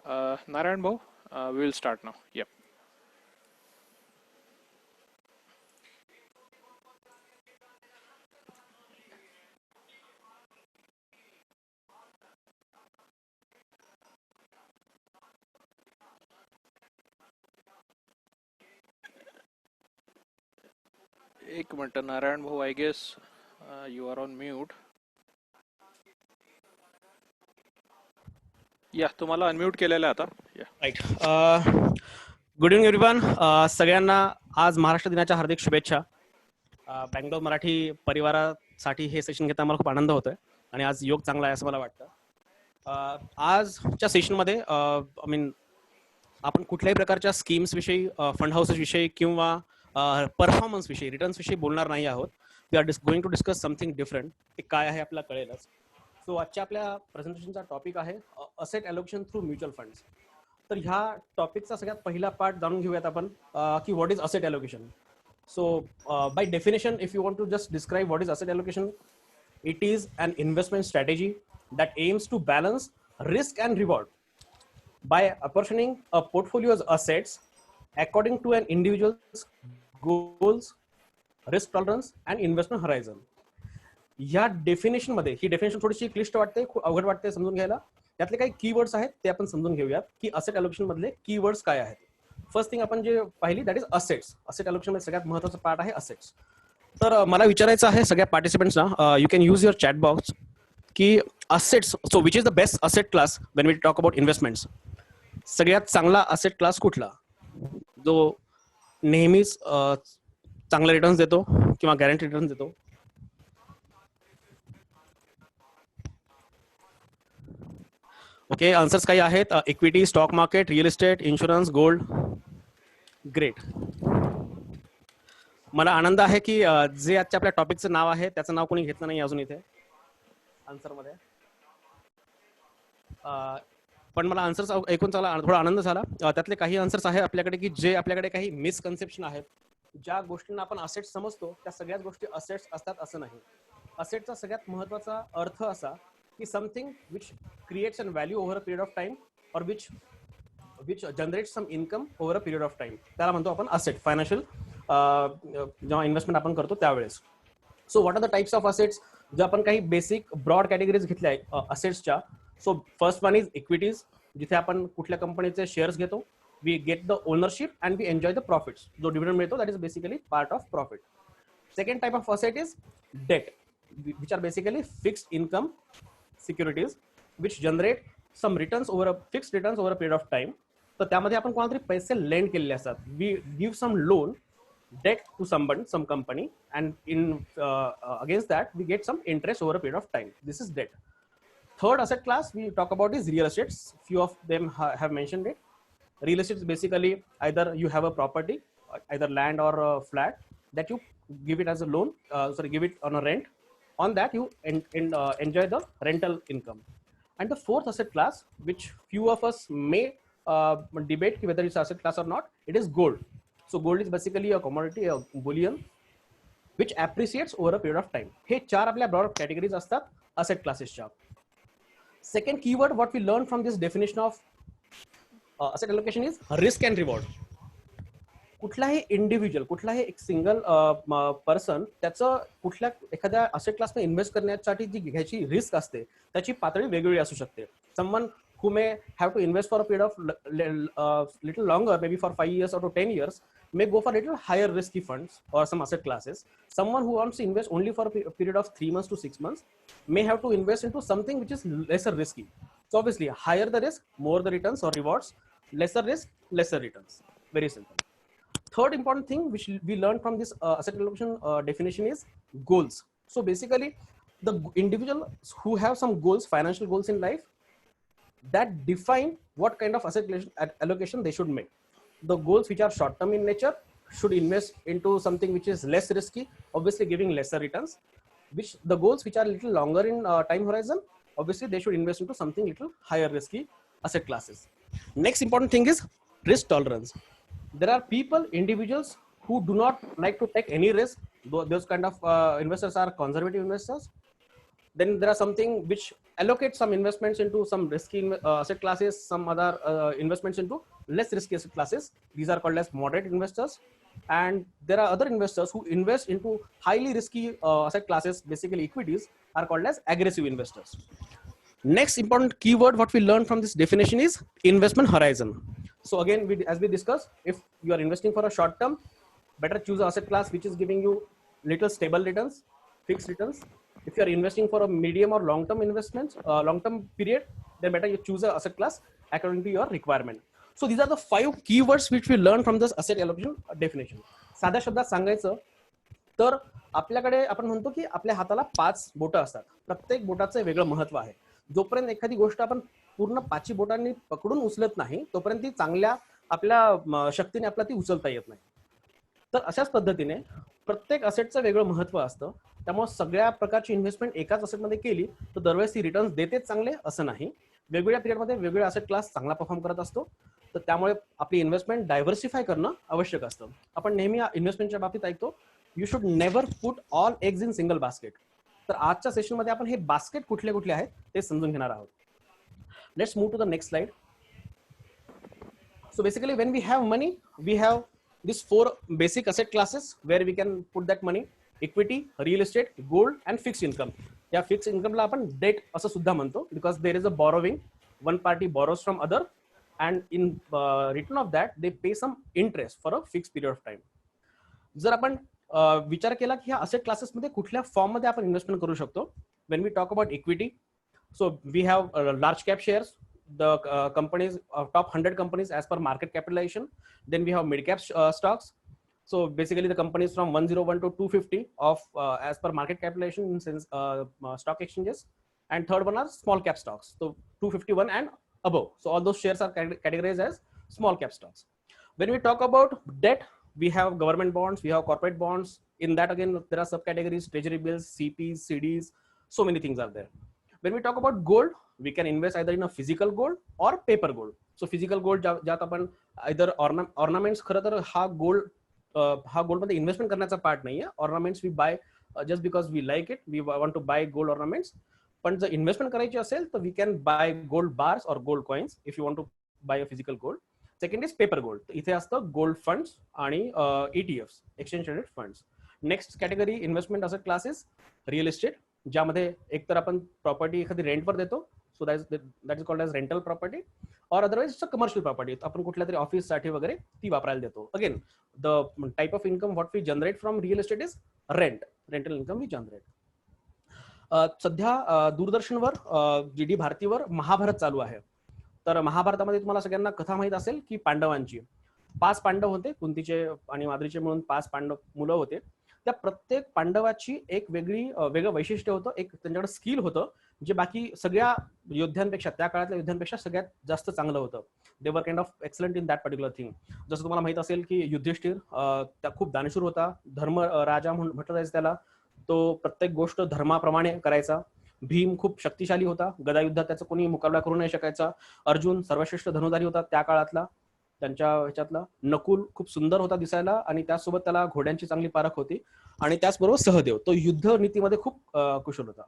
Narayan Bhau, we will start now. Yep. एक minute Narayan भाऊ, I guess you are on mute. या तुम्हाला unmute केलेलं आहे आता. या राईट. Good evening everyone. सगळ्यांना आज महाराष्ट्र दिनाच्या हार्दिक शुभेच्छा. बँगलोर मराठी परिवारासाठी हे सेशन घेता मला खूप आनंद होतोय आणि आज योग चांगला आहे असं मला वाटतं. आजच्या सेशनमध्ये आपण कुठल्याही प्रकारच्या स्कीम्स विषयी, फंड हाऊसेस विषयी किंवा परफॉर्मन्स विषयी, रिटर्न्स विषयी बोलणार नाही आहोत. We are going to discuss something different. ते काय आहे आपल्याला कळेलच. सो आजच्या आपल्या प्रेझेंटेशनचा टॉपिक आहे asset allocation through mutual funds. तर ह्या टॉपिकचा सगळ्यात पहिला पार्ट जाणून घेऊयात आपण की what is asset allocation. So, by definition, if you want to just describe what is asset allocation, it is an investment strategy that aims to balance risk and reward by apportioning a portfolio's assets according to an individual's goals, risk tolerance, and investment horizon. या definition मध्ये, ही definition थोडीशी क्लिष्ट वाटते, खूप अवघड वाटते समजून घ्यायला. त्यातले काही कीवर्ड्स आहेत ते आपण समजून घेऊयात की असेट ॲलोकेशन मधले कीवर्ड्स काय आहेत. फर्स्ट थिंग आपण जे पाहिली that is assets. Asset allocation मध्ये सगळ्यात महत्त्वाचा पार्ट आहे असेट्स. तर मला विचारायचं आहे सगळ्या पार्टिसिपेंट्सना, you can use your chat box की assets, so which is the best asset class when we talk about investments. सगळ्यात चांगला असेट क्लास कुठला जो नेहमीच चांगला रिटर्न्स देतो किंवा गॅरंटी रिटर्न्स देतो. ओके, आन्सर्स काही आहेत. Equity, stock market, real estate, insurance, gold. Great. मला आनंद आहे की जे आजच्या आपल्या टॉपिकचं नाव आहे त्याचं नाव कोणी घेतलं नाही अजून इथे आन्सरमध्ये. पण मला आन्सर्स ऐकून थोडा आनंद झाला. त्यातले काही आन्सर्स आहे आपल्याकडे की जे आपल्याकडे काही मिसकन्सेप्शन आहेत. ज्या गोष्टींना आपण असेट्स समजतो त्या सगळ्याच गोष्टी असेट्स असतात असं नाही. असेटचा सगळ्यात महत्त्वाचा अर्थ असा की something which creates an value over a period of time or which generates some income over a period of time. त्याला म्हणतो आपण असेट. फायनान्शियल जेव्हा इन्व्हेस्टमेंट आपण करतो त्यावेळेस. So what are the types of assets. जे आपण काही बेसिक ब्रॉड कॅटेगरीज घेतल्या आहेत असेट्सच्या. So first one is equities, जिथे आपण कुठल्या कंपनीचे शेअर्स घेतो. We get the ownership and we enjoy the profits. जो डिव्हिडंड मिळतो that is basically part of profit. Second type of asset is debt, which are basically fixed income securities which generate some returns over a fixed returns over a period of time. तर त्यामध्ये आपण कोणाला तरी पैसे lend केलेले असतात. We give some loan debt to somebody, some company, and in against that we get some interest over a period of time. This is debt. Third asset class we talk about is real estates. Few of them have mentioned it. Real estate is basically either you have a property, either land or a flat, that you give it as a loan, give it on a rent. On that you enjoy the rental income. And the fourth asset class, which few of us may debate whether it's asset class or not, it is gold. So gold is basically a commodity, a bullion, which appreciates over a period of time. हे चार आपल्या broad categories असतात asset classes. Second keyword what we learn from this definition of asset allocation is risk and reward. कुठलाही individual, कुठलाही एक single person त्याचं कुठल्या एखाद्या असेट क्लासमध्ये इन्व्हेस्ट करण्यासाठी जी घ्यायची रिस्क असते त्याची पातळी वेगवेगळी असू शकते. Someone who may have to invest for a period of little longer, maybe for 5 years or to 10 years, may go for little higher risky funds or some asset classes. Someone who wants to invest only for a period of 3 months to 6 months may have to invest into something which is lesser risky. So obviously, higher the risk, more the returns or rewards. Lesser risk, lesser returns. Very simple. Third important thing which we learned from this asset allocation definition is goals. So basically, the individual who have some goals, financial goals in life, that define what kind of asset allocation they should make. The goals which are short term in nature should invest into something which is less risky, obviously giving lesser returns. Which the goals which are little longer in time horizon, obviously they should invest into something little higher risky asset classes. Next important thing is risk tolerance. There are people, individuals who do not like to take any risk. Those kind of investors are conservative investors. Then there are something which allocate some investments into some risky asset classes, some other investments into less risky asset classes. These are called as moderate investors. And there are other investors who invest into highly risky asset classes, basically equities, are called as aggressive investors. Next important keyword what we learned from this definition is investment horizon. So again, as we discussed, if you are investing for a short term, better choose an asset class which is giving you little stable returns, fixed returns. If you are investing for a medium or long term investments, long term period, then better you choose an asset class according to your requirement. So these are the 5 keywords which we learn from this asset allocation definition. साध्या शब्दात सांगायचं तर आपल्याकडे आपण म्हणतो की आपल्या हाताला 5 बोटं असतात. प्रत्येक बोटाचं वेगळं महत्व आहे. जोपर्यंत एखादी गोष्ट आपण पूर्ण 5 बोटांनी पकडून उचलत नाही तोपर्यंत ती चांगल्या आपल्या शक्तीने आपल्याला ती उचलता येत नाही. तर अशाच पद्धतीने प्रत्येक असेटचं वेगळं महत्व असतं. त्यामुळे सगळ्या प्रकारची इन्व्हेस्टमेंट एकाच असेटमध्ये केली तर दरवेळेस ती रिटर्न्स देतेच चांगले असं नाही. वेगवेगळ्या पिरियडमध्ये वेगवेगळ्या असेट क्लास चांगला परफॉर्म करत असतो. तर त्यामुळे आपली इन्व्हेस्टमेंट डायव्हर्सिफाय करणं आवश्यक असतं. आपण नेहमी इन्व्हेस्टमेंटच्या बाबतीत ऐकतो you should never put all eggs in single basket. तर आजच्या सेशनमध्ये आपण हे बास्केट कुठले कुठले आहेत ते समजून घेणार आहोत. Let's move to the next slide. So basically when we have money, we have these 4 basic asset classes where we can put that money: equity, real estate, gold and fixed income. या fixed income ला आपण debt असं सुद्धा म्हणतो because there is a borrowing, one party borrows from other and in return of that they pay some interest for a fixed period of time. जर आपण विचार केला की ह्या asset classes मध्ये कुठल्या फॉर्म मध्ये आपण इन्व्हेस्टमेंट करू शकतो, when we talk about equity, so we have large cap shares, the companies top 100 companies as per market capitalization. Then we have mid cap stocks, so basically the companies from 101 to 250 of as per market capitalization in stock exchanges. And third one are small cap stocks, so 251 and above. So all those shares are categorized as small cap stocks. When we talk about debt, we have government bonds, we have corporate bonds. In that again there are subcategories: treasury bills, CPs, CDs, so many things are there. When we talk about gold, we can invest either in a physical gold or paper gold. So physical gold ज्यात आपण either ornaments, खरं तर हा gold मध्ये investment करण्याचा part नाहीये. Ornaments we buy just because we like it, we want to buy gold ornaments. पण जर इन्व्हेस्टमेंट करायची असेल तर we can buy gold bars or gold coins if you want to buy a physical gold. Second is paper gold. इथे असतं gold funds आणि ETFs, exchange traded funds. Next category investment असं classes real estate, ज्यामध्ये एकतर आपण property एखादी रेंटवर देतो, so that is called as rental property, or otherwise it's a commercial property. आपण कुठल्या तरी ऑफिस साठी वगैरे ती वापरायला देतो. Again the type of income what we generate from real estate is rental income we generate. सध्या दूरदर्शनवर DD भारतीवर महाभारत चालू आहे. तर महाभारतामध्ये तुम्हाला सगळ्यांना कथा माहित असेल की पांडवांची 5 पांडव होते, कुंतीचे आणि माद्रीचे मिळून 5 पांडव मुलं होते. त्या प्रत्येक पांडवाची एक वेगळं वैशिष्ट्य होतं, एक त्यांच्याकडे स्किल होतं जे बाकी सगळ्या योद्ध्यांपेक्षा, त्या काळातल्या योद्ध्यांपेक्षा सगळ्यात जास्त चांगलं होतं. They were kind of excellent in that particular thing. जसं तुम्हाला माहित असेल की युधिष्ठिर त्या खूप दानशूर होता, धर्म राजा म्हणून म्हटलं जायचं त्याला. तो प्रत्येक गोष्ट धर्माप्रमाणे करायचा. भीम खूप शक्तिशाली होता, गदायुद्धात त्याचा कोणी मुकाबला करू नाही शकायचा. अर्जुन सर्वश्रेष्ठ धनुधारी होता त्या काळातला, त्यांच्या ह्याच्यातला. नकुल खूप सुंदर होता दिसायला आणि त्यासोबत त्याला घोड्यांची चांगली पारख होती. आणि त्याचबरोबर सहदेव, तो युद्ध नीतीमध्ये खूप कुशल होता.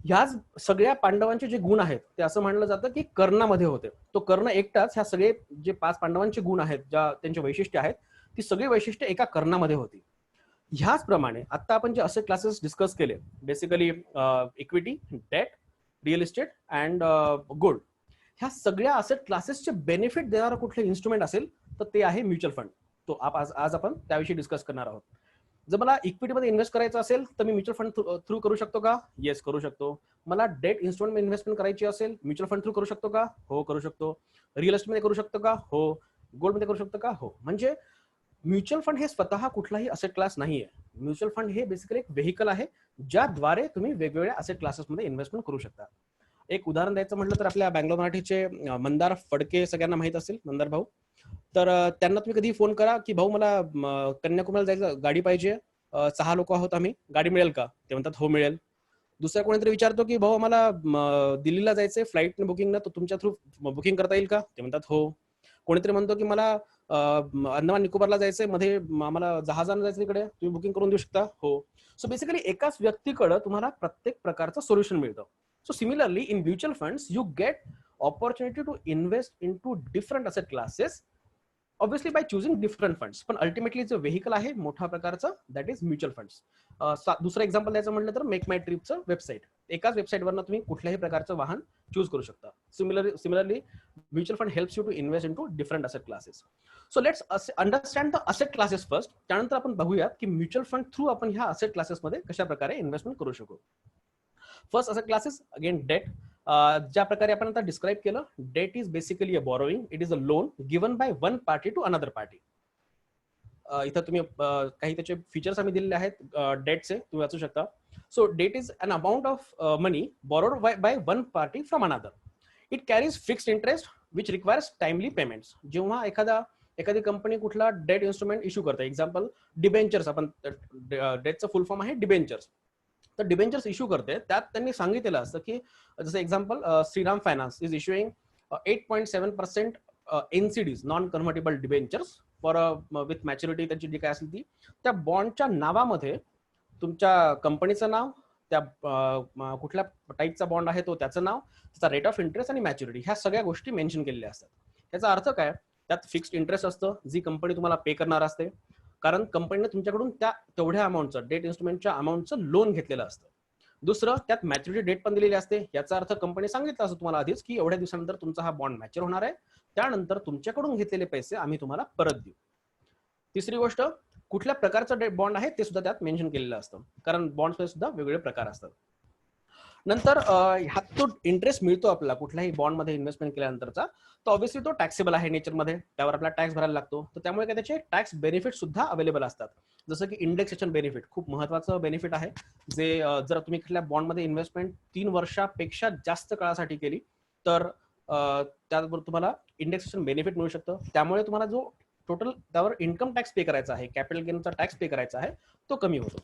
ह्याच सगळ्या पांडवांचे जे गुण आहेत ते असं म्हणलं जातं की कर्णामध्ये होते. तो कर्ण एकटाच ह्या सगळे जे 5 पांडवांचे गुण आहेत, ज्या त्यांचे वैशिष्ट्य आहेत, ती सगळी वैशिष्ट्य एका कर्णामध्ये होती. ह्याचप्रमाणे आता आपण जे असे क्लासेस डिस्कस केले, basically equity, debt, real estate and gold, ह्या सगळ्या असेट क्लासेसचे बेनिफिट देणारं कुठले इन्स्ट्रुमेंट असेल तर ते आहे म्युच्युअल फंड. तो आज आपण त्याविषयी डिस्कस करणार आहोत. जर मला इक्विटीमध्ये इन्व्हेस्ट करायचं असेल तर मी म्युच्युअल फंड थ्रू करू शकतो का? येस, करू शकतो. मला डेट इन्स्ट्रुमेंट इन्व्हेस्टमेंट करायची असेल, म्युच्युअल फंड थ्रू करू शकतो का? हो, करू शकतो. रिअल इस्टेटमध्ये करू शकतो का? हो. गोल्डमध्ये करू शकतो का? हो. म्हणजे म्युच्युअल फंड हे स्वतः कुठलाही असेट क्लास नाहीये. म्युच्युअल फंड हे बेसिकली एक व्हेकल आहे ज्याद्वारे तुम्ही वेगवेगळ्या असेट क्लासेसमध्ये इन्व्हेस्टमेंट करू शकता. एक उदाहरण द्यायचं म्हटलं तर आपल्या बँगलोर मराठीचे मंदार फडके सगळ्यांना माहित असेल, मंदार भाऊ. तर त्यांना तुम्ही कधी फोन करा की भाऊ मला कन्याकुमारीला जायचं, गाडी पाहिजे, 6 लोक आहोत आम्ही, गाडी मिळेल का? ते म्हणतात हो मिळेल. दुसरा कोणीतरी विचारतो की भाऊ मला दिल्लीला जायचंय फ्लाईट बुकिंग ना, तो तुमच्या थ्रू बुकिंग करता येईल का? ते म्हणतात हो. कोणीतरी म्हणतो की मला अंदमान निकोबारला जायचंय, मध्ये आम्हाला जहाजानं जायचं तिकडे, तुम्ही बुकिंग करून देऊ शकता? हो. सो बेसिकली एकाच व्यक्तीकडे तुम्हाला प्रत्येक प्रकारचं सोल्युशन मिळतं. So similarly, in mutual funds, you get opportunity to invest into different asset classes, obviously by choosing different funds. पण अल्टिमेटली जो व्हेकल आहे मोठ्या प्रकारचं दॅट इज म्युच्युअल फंड्स. दुसरं एक्झाम्पल द्यायचं म्हटलं तर मेक माय ट्रिपचं वेबसाईट. एकाच वेबसाईटवरनं तुम्ही कुठल्याही प्रकारचं वाहन चूज करू शकता. Similarly mutual fund helps you to invest into different asset classes. So let's understand the asset classes first. त्यानंतर आपण बघूयात की म्युच्युअल फंड थ्रू आपण ह्या असेट क्लासेसमध्ये कशा प्रकारे इन्व्हेस्टमेंट करू शकू. First asset classes again debt. ज्या प्रकारे आपण आता डिस्क्राईब केलं, debt is basically a borrowing. It is a loan given by one party to another party. इथं तुम्ही काही त्याचे फीचर्स आम्ही दिलेले आहेत डेटचे, तुम्ही वाचू शकता. So debt is an amount of money borrowed by one party from another. It carries fixed interest which requires timely payments. जेव्हा एखादी कंपनी कुठला डेट इन्स्ट्रुमेंट इश्यू करते, एक्झाम्पल डिबेंचर्स, आपण डेटचं फुल फॉर्म आहे डिबेंचर्स. तर डिबेंचर्स इश्यू करते, त्यात त्यांनी सांगितलेलं असतं की जसं example Shriram Finance is issuing 8.7% NCDs non convertible debentures for with maturity त्यांची जी काय असेल ती. त्या बॉन्डच्या नावामध्ये तुमच्या कंपनीचं नाव, त्या कुठल्या टाईपचा बॉन्ड आहे तो त्याचं नाव, त्याचा रेट ऑफ इंटरेस्ट आणि मॅच्युरिटी, ह्या सगळ्या गोष्टी मेन्शन केलेल्या असतात. याचा अर्थ काय, त्यात फिक्स्ड इंटरेस्ट असतं जी कंपनी तुम्हाला पे करणार असते, कारण कंपनीने तुमच्याकडून त्या तेवढ्या अमाऊंटचं डेट इन्स्ट्रुमेंटच्या अमाऊंटचं लोन घेतलेलं असतं. दुसरं, त्यात मॅच्युरिटी डेट पण दिलेली असते. याचा अर्थ कंपनी सांगितलं असं तुम्हाला आधीच की एवढ्या दिवसानंतर तुमचा हा बॉन्ड मॅच्युअर होणार आहे, त्यानंतर तुमच्याकडून घेतलेले पैसे आम्ही तुम्हाला परत देऊ. तिसरी गोष्ट, कुठल्या प्रकारचं बॉन्ड आहे ते सुद्धा त्यात मेन्शन केलेलं असतं, कारण बॉन्ड्समध्ये सुद्धा वेगवेगळे प्रकार असतात. नंतर ह्यात तो इंटरेस्ट मिळतो आपल्याला कुठल्याही बॉन्डमध्ये इन्व्हेस्टमेंट केल्यानंतरचा, तो ऑब्व्हियसली तो टॅक्सेबल आहे नेचरमध्ये, त्यावर आपला टॅक्स भरायला लागतो. तर त्यामुळे काय त्याचे टॅक्स बेनिफिट सुद्धा अवेलेबल असतात. जसं की इंडेक्सेशन बेनिफिट खूप महत्वाचं बेनिफिट आहे, जे जर तुम्ही कुठल्या बॉन्डमध्ये इन्व्हेस्टमेंट 3 वर्षापेक्षा जास्त काळासाठी केली तर त्याबरोबर तुम्हाला इंडेक्सेशन बेनिफिट मिळू शकतं. त्यामुळे तुम्हाला जो टोटल त्यावर इन्कम टॅक्स पे करायचा आहे, कॅपिटल गेनचा टॅक्स पे करायचा आहे, तो कमी होतो.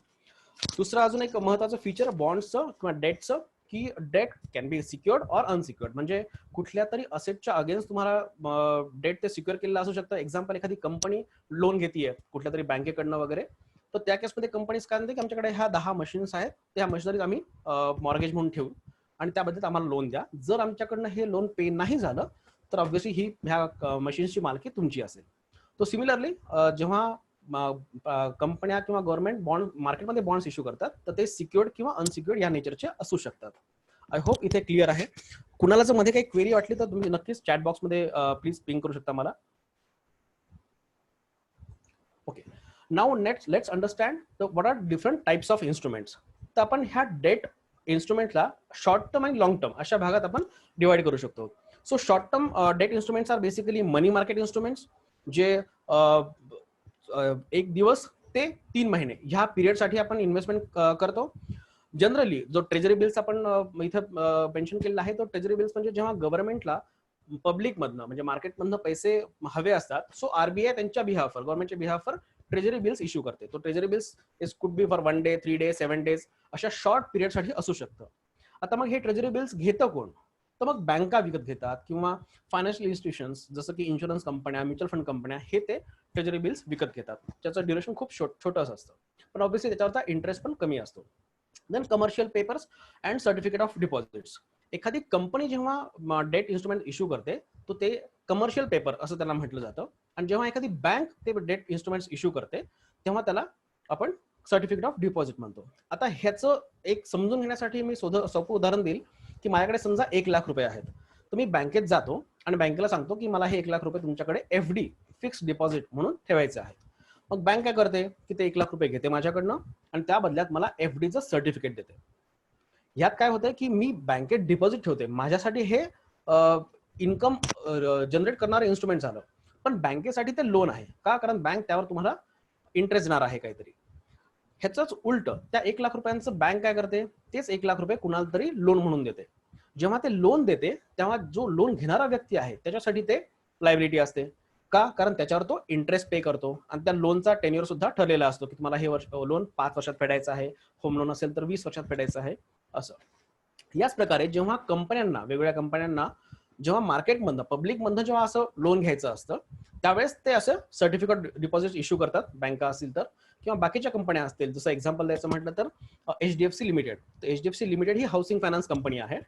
दुसरं अजून एक महत्वाचं फीचर बॉन्ड्सचं किंवा डेटचं, की debt can be secured or unsecured. म्हणजे कुठल्या तरी असेटच्या अगेन्स्ट तुम्हाला डेट ते सिक्युअर केलेलं असू शकतं. एक्झाम्पल, एखादी कंपनी लोन घेतीये कुठल्या तरी बँकेकडनं वगैरे, तर त्या केसमध्ये कंपनीज काय म्हणते की आमच्याकडे ह्या 10 मशीन्स आहेत, त्या मशिनरीज आम्ही मॉर्गेज म्हणून ठेवू आणि त्याबद्दल आम्हाला लोन द्या. जर आमच्याकडनं हे लोन पे नाही झालं तर ऑब्व्हियसली ही ह्या मशीन्सची मालकी तुमची असेल. तो सिमिलरली जेव्हा कंपन्या किंवा गव्हर्नमेंट बॉन्ड मार्केटमध्ये बॉन्ड्स इश्यू करतात, तर ते सिक्युअर्ड किंवा अनसिक्युअर्ड या नेचरचे असू शकतात. आय होप इथे क्लिअर आहे. कुणाला जर मध्ये काही क्वेरी वाटली तर तुम्ही नक्कीच चॅट बॉक्समध्ये प्लीज पिंग करू शकता मला. Okay, now let's understand what are different types of instruments. तर आपण ह्या डेट इन्स्ट्रुमेंटला शॉर्ट टर्म आणि लॉंग टर्म अशा भागात आपण डिवाइड करू शकतो. So short term debt instruments are basically money market instruments, जे 1 दिवस ते 3 महिने ह्या पिरियडसाठी आपण इन्व्हेस्टमेंट करतो. जनरली जो ट्रेजरी बिल्स आपण इथं मेन्शन केलेला आहे, तो ट्रेजरी बिल्स म्हणजे जेव्हा गव्हर्नमेंटला पब्लिक मधनं म्हणजे मार्केटमधनं पैसे हवे असतात, सो आरबीआय त्यांच्या बिहाफवर, गव्हर्नमेंटच्या बिहाफवर ट्रेजरी बिल्स इश्यू करते. तो treasury bills is could be for 1 day, 3 day, 7 days अशा शॉर्ट पिरियडसाठी असू शकतं. आता मग हे ट्रेजरी बिल्स घेतं कोण, तर मग बँका विकत घेतात किंवा फायनान्शियल इन्स्टिट्यूशन्स जसं की इन्शुरन्स कंपन्या, म्युच्युअल फंड कंपन्या, हे ते ट्रेजरी बिल्स विकत घेतात. त्याचं ड्युरेशन खूप छोटंच असतं, पण ऑब्व्हियसली त्याच्यावरचा इंटरेस्ट पण कमी असतो. Then commercial papers and certificate of deposits. एखादी कंपनी जेव्हा डेट इन्स्ट्रुमेंट इश्यू करते, तो ते कमर्शियल पेपर असं त्यांना म्हटलं जातं. आणि जेव्हा एखादी बँक ते डेट इन्स्ट्रुमेंट्स इश्यू करते, तेव्हा त्याला आपण सर्टिफिकेट ऑफ डिपॉझिट म्हणतो. आता ह्याचं एक समजून घेण्यासाठी मी सोपं उदाहरण देईल की माझ्याकडे समजा 1 लाख रुपये आहेत, तर मी बँकेत जातो आणि बँकेला सांगतो की मला हे 1 लाख रुपये तुमच्याकडे FD फिक्स्ड डिपॉझिट म्हणून ठेवायचे आहेत. मग बँक काय करते की ते 1 लाख रुपये घेते माझ्याकडनं आणि त्या बदल्यात मला FDचं सर्टिफिकेट देते. यात काय होतंय की मी बँकेत डिपॉझिट ठेवते, माझ्यासाठी हे इन्कम जनरेट करणारं इन्स्ट्रुमेंट झालं, पण बँकेसाठी ते लोन आहे. का, कारण बँक त्यावर तुम्हाला इंटरेस्ट देणार आहे काहीतरी. ह्याचंच उलट त्या 1 लाख रुपयांचं बँक काय करते, तेच 1 लाख रुपये कुणाला तरी लोन म्हणून देते. जेव्हा ते लोन देते तेव्हा जो लोन घेणारा व्यक्ती आहे त्याच्यासाठी ते लायबिलिटी असते. का, कारण त्याच्यावर तो इंटरेस्ट पे करतो आणि त्या लोनचा टेन्युअर सुद्धा ठरलेला असतो की तुम्हाला हे लोन 5 वर्षात फेडायचं आहे, होम लोन असेल तर 20 वर्षात फेडायचं आहे असं. याच प्रकारे जेव्हा कंपन्यांना, वेगवेगळ्या कंपन्यांना जेव्हा मार्केटमधनं, पब्लिकमधनं जेव्हा असं लोन घ्यायचं असतं, त्यावेळेस ते असं सर्टिफिकेट डिपॉझिट इश्यू करतात बँका असतील तर, किंवा बाकीच्या कंपन्या असतील, जसं एक्झाम्पल द्यायचं म्हटलं तर HDFC लिमिटेड. तर HDFC लिमिटेड ही हाऊसिंग फायनान्स कंपनी आहे.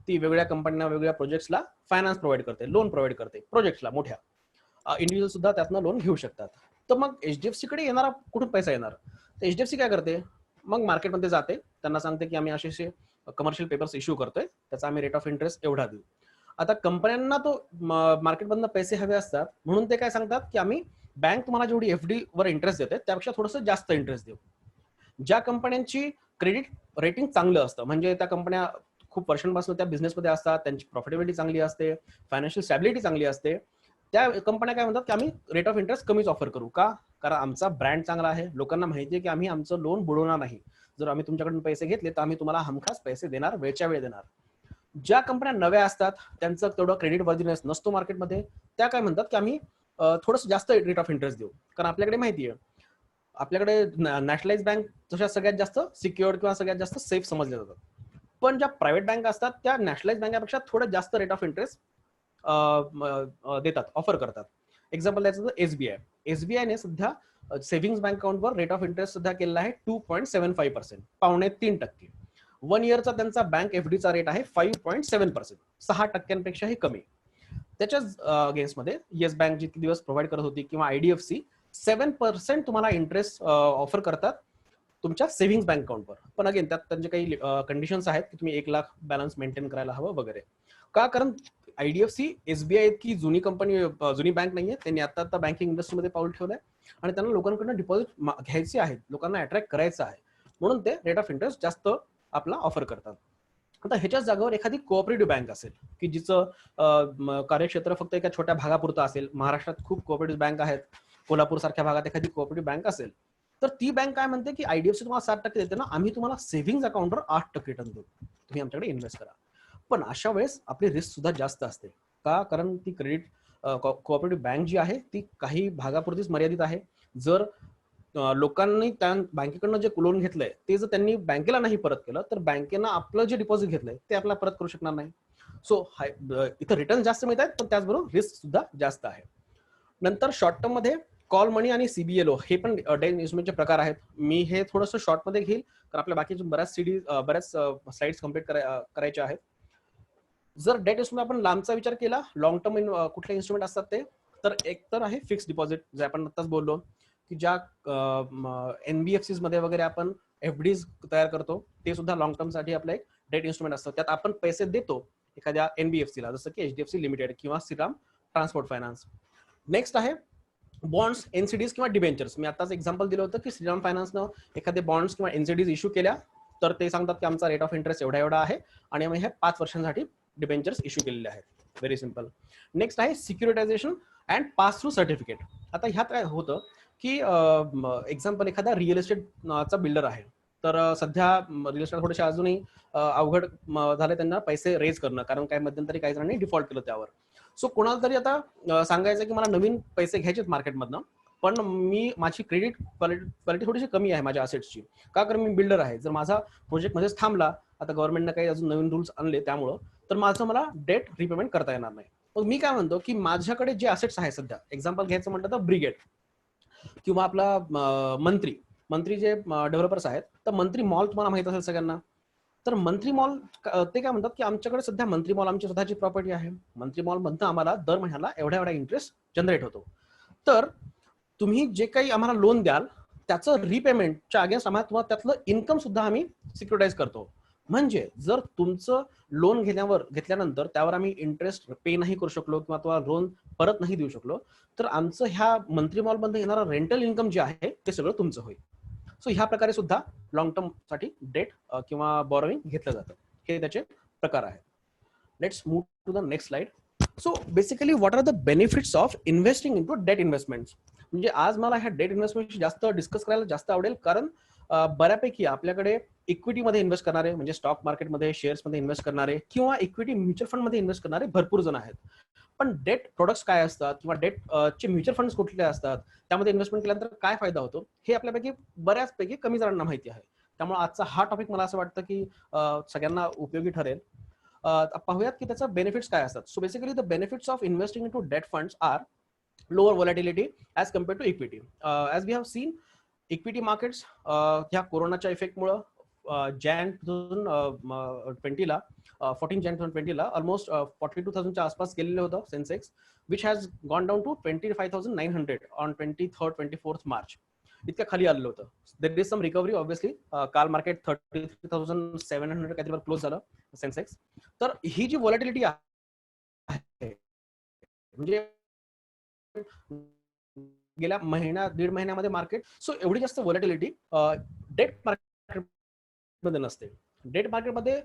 ती वेगवेगळ्या कंपन्यांना वेगवेगळ्या प्रोजेक्ट्सला फायनान्स प्रोव्हाइड करते, लोन प्रोव्हाइड करते प्रोजेक्ट्सला मोठ्या. इंडिव्हिज्युअल सुद्धा त्यातनं लोन घेऊ शकतात. तर मग HDFC कडे येणारा कुठून पैसा येणार? तर HDFC काय करते, मग मार्केटमध्ये जाते, त्यांना सांगते की आम्ही असे कमर्शियल पेपर्स इश्यू करतोय, त्याचा आम्ही रेट ऑफ इंटरेस्ट एवढा देऊ. आता कंपन्यांना तो मार्केटमधनं पैसे हवे असतात, म्हणून ते काय सांगतात की आम्ही बँक तुम्हाला जेवढी FD वर इंटरेस्ट देते त्यापेक्षा थोडंसं जास्त इंटरेस्ट देऊ. ज्या कंपन्यांची क्रेडिट रेटिंग चांगलं असतं, म्हणजे त्या कंपन्या खूप वर्षांपासून त्या बिझनेसमध्ये असतात, त्यांची प्रॉफिटेबिलिटी चांगली असते, फायनान्शियल स्टॅबिलिटी चांगली असते, त्या कंपन्या काय म्हणतात की आम्ही रेट ऑफ इंटरेस्ट कमीच ऑफर करू. का? कारण आमचा ब्रँड चांगला आहे, लोकांना माहिती आहे की आम्ही आमचं लोन बुडवणार नाही. जर आम्ही तुमच्याकडून पैसे घेतले तर आम्ही तुम्हाला हमखास पैसे देणार, वेळच्या वेळ देणार. ज्या कंपन्या नव्या असतात, त्यांचं तेवढं क्रेडिट वर्दिनेस नसतो मार्केटमध्ये, त्या काय म्हणतात की आम्ही थोडंसं जास्त रेट ऑफ इंटरेस्ट देऊ. कारण आपल्याकडे माहिती आहे, आपल्याकडे नॅशनलाइज बँक तशा सगळ्यात जास्त सिक्युअर्ड किंवा सगळ्यात जास्त सेफ समजल्या जातात. पण ज्या प्रायव्हेट बँक असतात त्या नॅशनलाइज बँकेपेक्षा थोडं जास्त रेट ऑफ इंटरेस्ट देतात, ऑफर करतात. एक्झाम्पल द्यायचं तर SBI ने सध्या सेव्हिंग्स बँक अकाउंटवर रेट ऑफ इंटरेस्ट सध्या केलेला आहे 2.75%, 2.75%. 1 इयरचा त्यांचा बँक FDचा रेट आहे 5.7%, 6% कमी. त्याच्याच अगेन्स्टमध्ये येस बँक जितके दिवस प्रोव्हाइड करत होती किंवा IDFC 7% तुम्हाला इंटरेस्ट ऑफर करतात तुमच्या सेव्हिंग्स बँक अकाउंटवर. पण अगेन त्यात त्यांचे काही कंडिशन्स आहेत की तुम्ही 1 लाख बॅलन्स मेंटेन करायला हवं वगैरे. का? कारण IDFC SBI इतकी जुनी कंपनी, जुनी बँक नाहीये, त्यांनी आता बँकिंग इंडस्ट्रीमध्ये पाऊल ठेवलंय आणि त्यांना लोकांकडून डिपॉझिट घ्यायचे आहेत, लोकांना अट्रॅक्ट करायचं आहे, म्हणून ते रेट ऑफ इंटरेस्ट जास्त आपला ऑफर करतात. आता ह्याच्याच जागेवर एखादी कोऑपरेटिव्ह बँक असेल की जिचं कार्यक्षेत्र फक्त एका छोट्या भागापुरतं असेल, महाराष्ट्रात खूप कोऑपरेटिव्ह बँक आहेत, कोल्हापूर सारख्या भागात एखादी कोऑपरेटिव्ह बँक असेल, तर ती बँक काय म्हणते की IDFC तुम्हाला 7% देते ना, आम्ही तुम्हाला सेव्हिंग्स अकाउंटवर 8% रिटर्न देऊ, तुम्ही आमच्याकडे इन्व्हेस्ट करा. पण अशा वेळेस आपली रिस्क सुद्धा जास्त असते. का? कारण ती क्रेडिट कोऑपरेटिव्ह बँक जी आहे ती काही भागापुरतीच मर्यादित आहे. जर लोकांनी त्या बँकेकडनं जे लोन घेतलंय ते जर त्यांनी बँकेला नाही परत केलं तर बँकेनं आपलं जे डिपॉझिट घेतलंय ते आपल्याला परत करू शकणार नाही. सो इथं रिटर्न जास्त मिळत आहेत, पण त्याचबरोबर रिस्क सुद्धा जास्त आहे. नंतर शॉर्ट टर्म मध्ये कॉल मनी आणि CBLO हे पण डेट इन्व्हेस्टमेंटचे प्रकार आहेत. मी हे थोडंसं शॉर्टमध्ये घेईल कारण आपल्या बाकीच्या बऱ्याच स्लाइड्स कम्प्लीट करायच्या आहेत. जर डेट इन्स्ट्रुमेंट आपण लांबचा विचार केला, लॉंग टर्म कुठले इन्स्ट्रुमेंट असतात ते, तर एक तर आहे फिक्स्ड डिपॉझिट, जे आपण आताच बोललो की ज्या NBFCs मध्ये वगैरे आपण FDs तयार करतो, ते सुद्धा लॉंग टर्म साठी आपलं एक डेट इन्स्ट्रुमेंट असतं. त्यात आपण पैसे देतो एखाद्या NBFC ला, जसं की HDFC लिमिटेड किंवा श्रीराम ट्रान्सपोर्ट फायनान्स. नेक्स्ट आहे बॉन्ड्स, NCDs किंवा डिबेंचर्स. मी आताच एक्झाम्पल दिलं होतं की श्रीराम फायनान्सनं एखादे बॉन्ड्स किंवा NCDs इश्यू केल्या, तर ते सांगतात की आमचा रेट ऑफ इंटरेस्ट एवढा एवढा आहे आणि आम्ही हे 5 वर्षांसाठी डिबेंचर्स इश्यू केलेले आहेत. Very simple. नेक्स्ट आहे सिक्युरिटायझेशन अँड पास थ्रू सर्टिफिकेट. आता ह्यात काय होतं की एक्झाम्पल एखादा रिअल इस्टेटचा बिल्डर आहे, तर सध्या रिअल इस्टेट थोडेसे अजूनही अवघड झाले त्यांना पैसे रेज करणं, कारण काही मध्यंतरी काही जणांनी डिफॉल्ट केलं त्यावर. सो कोणाला तरी आता सांगायचं की मला नवीन पैसे घ्यायचेत मार्केटमधनं, पण माझी क्रेडिट क्वालिटी थोडीशी कमी आहे माझ्या असेट्सची. का? कारण मी बिल्डर आहे. जर माझा प्रोजेक्ट मध्येच थांबला, आता गव्हर्नमेंटनं काही अजून नवीन रूल्स आणले त्यामुळं, तर मला डेट रिपेमेंट करता येणार नाही. मग मी काय म्हणतो की माझ्याकडे जे असेट्स आहे सध्या, एक्झाम्पल घ्यायचं म्हटलं तर ब्रिगेड किंवा आपला मंत्री जे डेव्हलपर्स आहेत, तर मंत्री मॉल तुम्हाला माहित असेल सगळ्यांना. तर मंत्री मॉल ते काय म्हणतात की आमच्याकडे सध्या मंत्री मॉल आमची स्वतःची प्रॉपर्टी आहे, मंत्री मॉल म्हणतं आम्हाला दर महिन्याला एवढा एवढा इंटरेस्ट जनरेट होतो, तर तुम्ही जे काही आम्हाला लोन द्याल त्याचं रिपेमेंटच्या अगेन्स्ट आम्हाला तुम्हाला त्यातलं इन्कम सुद्धा आम्ही सिक्युरिटाईज करतो. म्हणजे जर तुमचं लोन घेतल्यानंतर त्यावर आम्ही इंटरेस्ट पे नाही करू शकलो किंवा तुम्हाला लोन परत नाही देऊ शकलो, तर आमचं ह्या मंत्री मॉलमध्ये येणारं रेंटल इन्कम जे आहे ते सगळं तुमचं होईल. सो ह्या प्रकारे सुद्धा लॉंग टर्म साठी डेट किंवा बॉरोइंग घेतलं जातं. हे त्याचे प्रकार आहेत. Let's move to the next slide. So basically what are the benefits of investing into debt investments. म्हणजे आज मला ह्या डेट इन्व्हेस्टमेंट जास्त डिस्कस करायला जास्त आवडेल, कारण बऱ्यापैकी आपल्याकडे इक्विटीमध्ये इन्व्हेस्ट करणारे, म्हणजे स्टॉक मार्केटमध्ये शेअर्समध्ये इन्व्हेस्ट करणारे किंवा इक्विटी म्युच्युअल फंडमध्ये इन्व्हेस्ट करणारे भरपूर जण आहेत. पण डेट प्रोडक्ट्स काय असतात किंवा डेट चे म्युच्युअल फंड्स कुठले असतात, त्यामध्ये इन्व्हेस्टमेंट केल्यानंतर काय फायदा होतो, हे आपल्यापैकी बऱ्याचपैकी कमी जणांना माहिती आहे. त्यामुळे आजचा हा टॉपिक मला असं वाटतं की सगळ्यांना उपयोगी ठरेल. पाहूयात की त्याचा बेनिफिट्स काय असतात. So basically the benefits of investing into debt funds are lower volatility as compared to equity. As we have seen, equity markets ह्या कोरोनाच्या इफेक्टमुळं जॅन 2020ला 14 जॅन 2020ला ऑलमोस्ट 42,000च्या आसपास गेलेलं होतं Sensex, which has gone down to 25,900 on 23rd-24th March. इतक्या खाली आलेलं होतं. There is some recovery obviously. काल मार्केट 33,700 काहीतरी क्लोज झालं सेन्सेक्स. तर ही जी व्हॉलॅटिलिटी आहे म्हणजे गेल्या दीड महिन्यामध्ये मार्केट, सो एवढी जास्त व्हॉलॅटिलिटी डेट मार्केटमध्ये नसते. डेट मार्केटमध्ये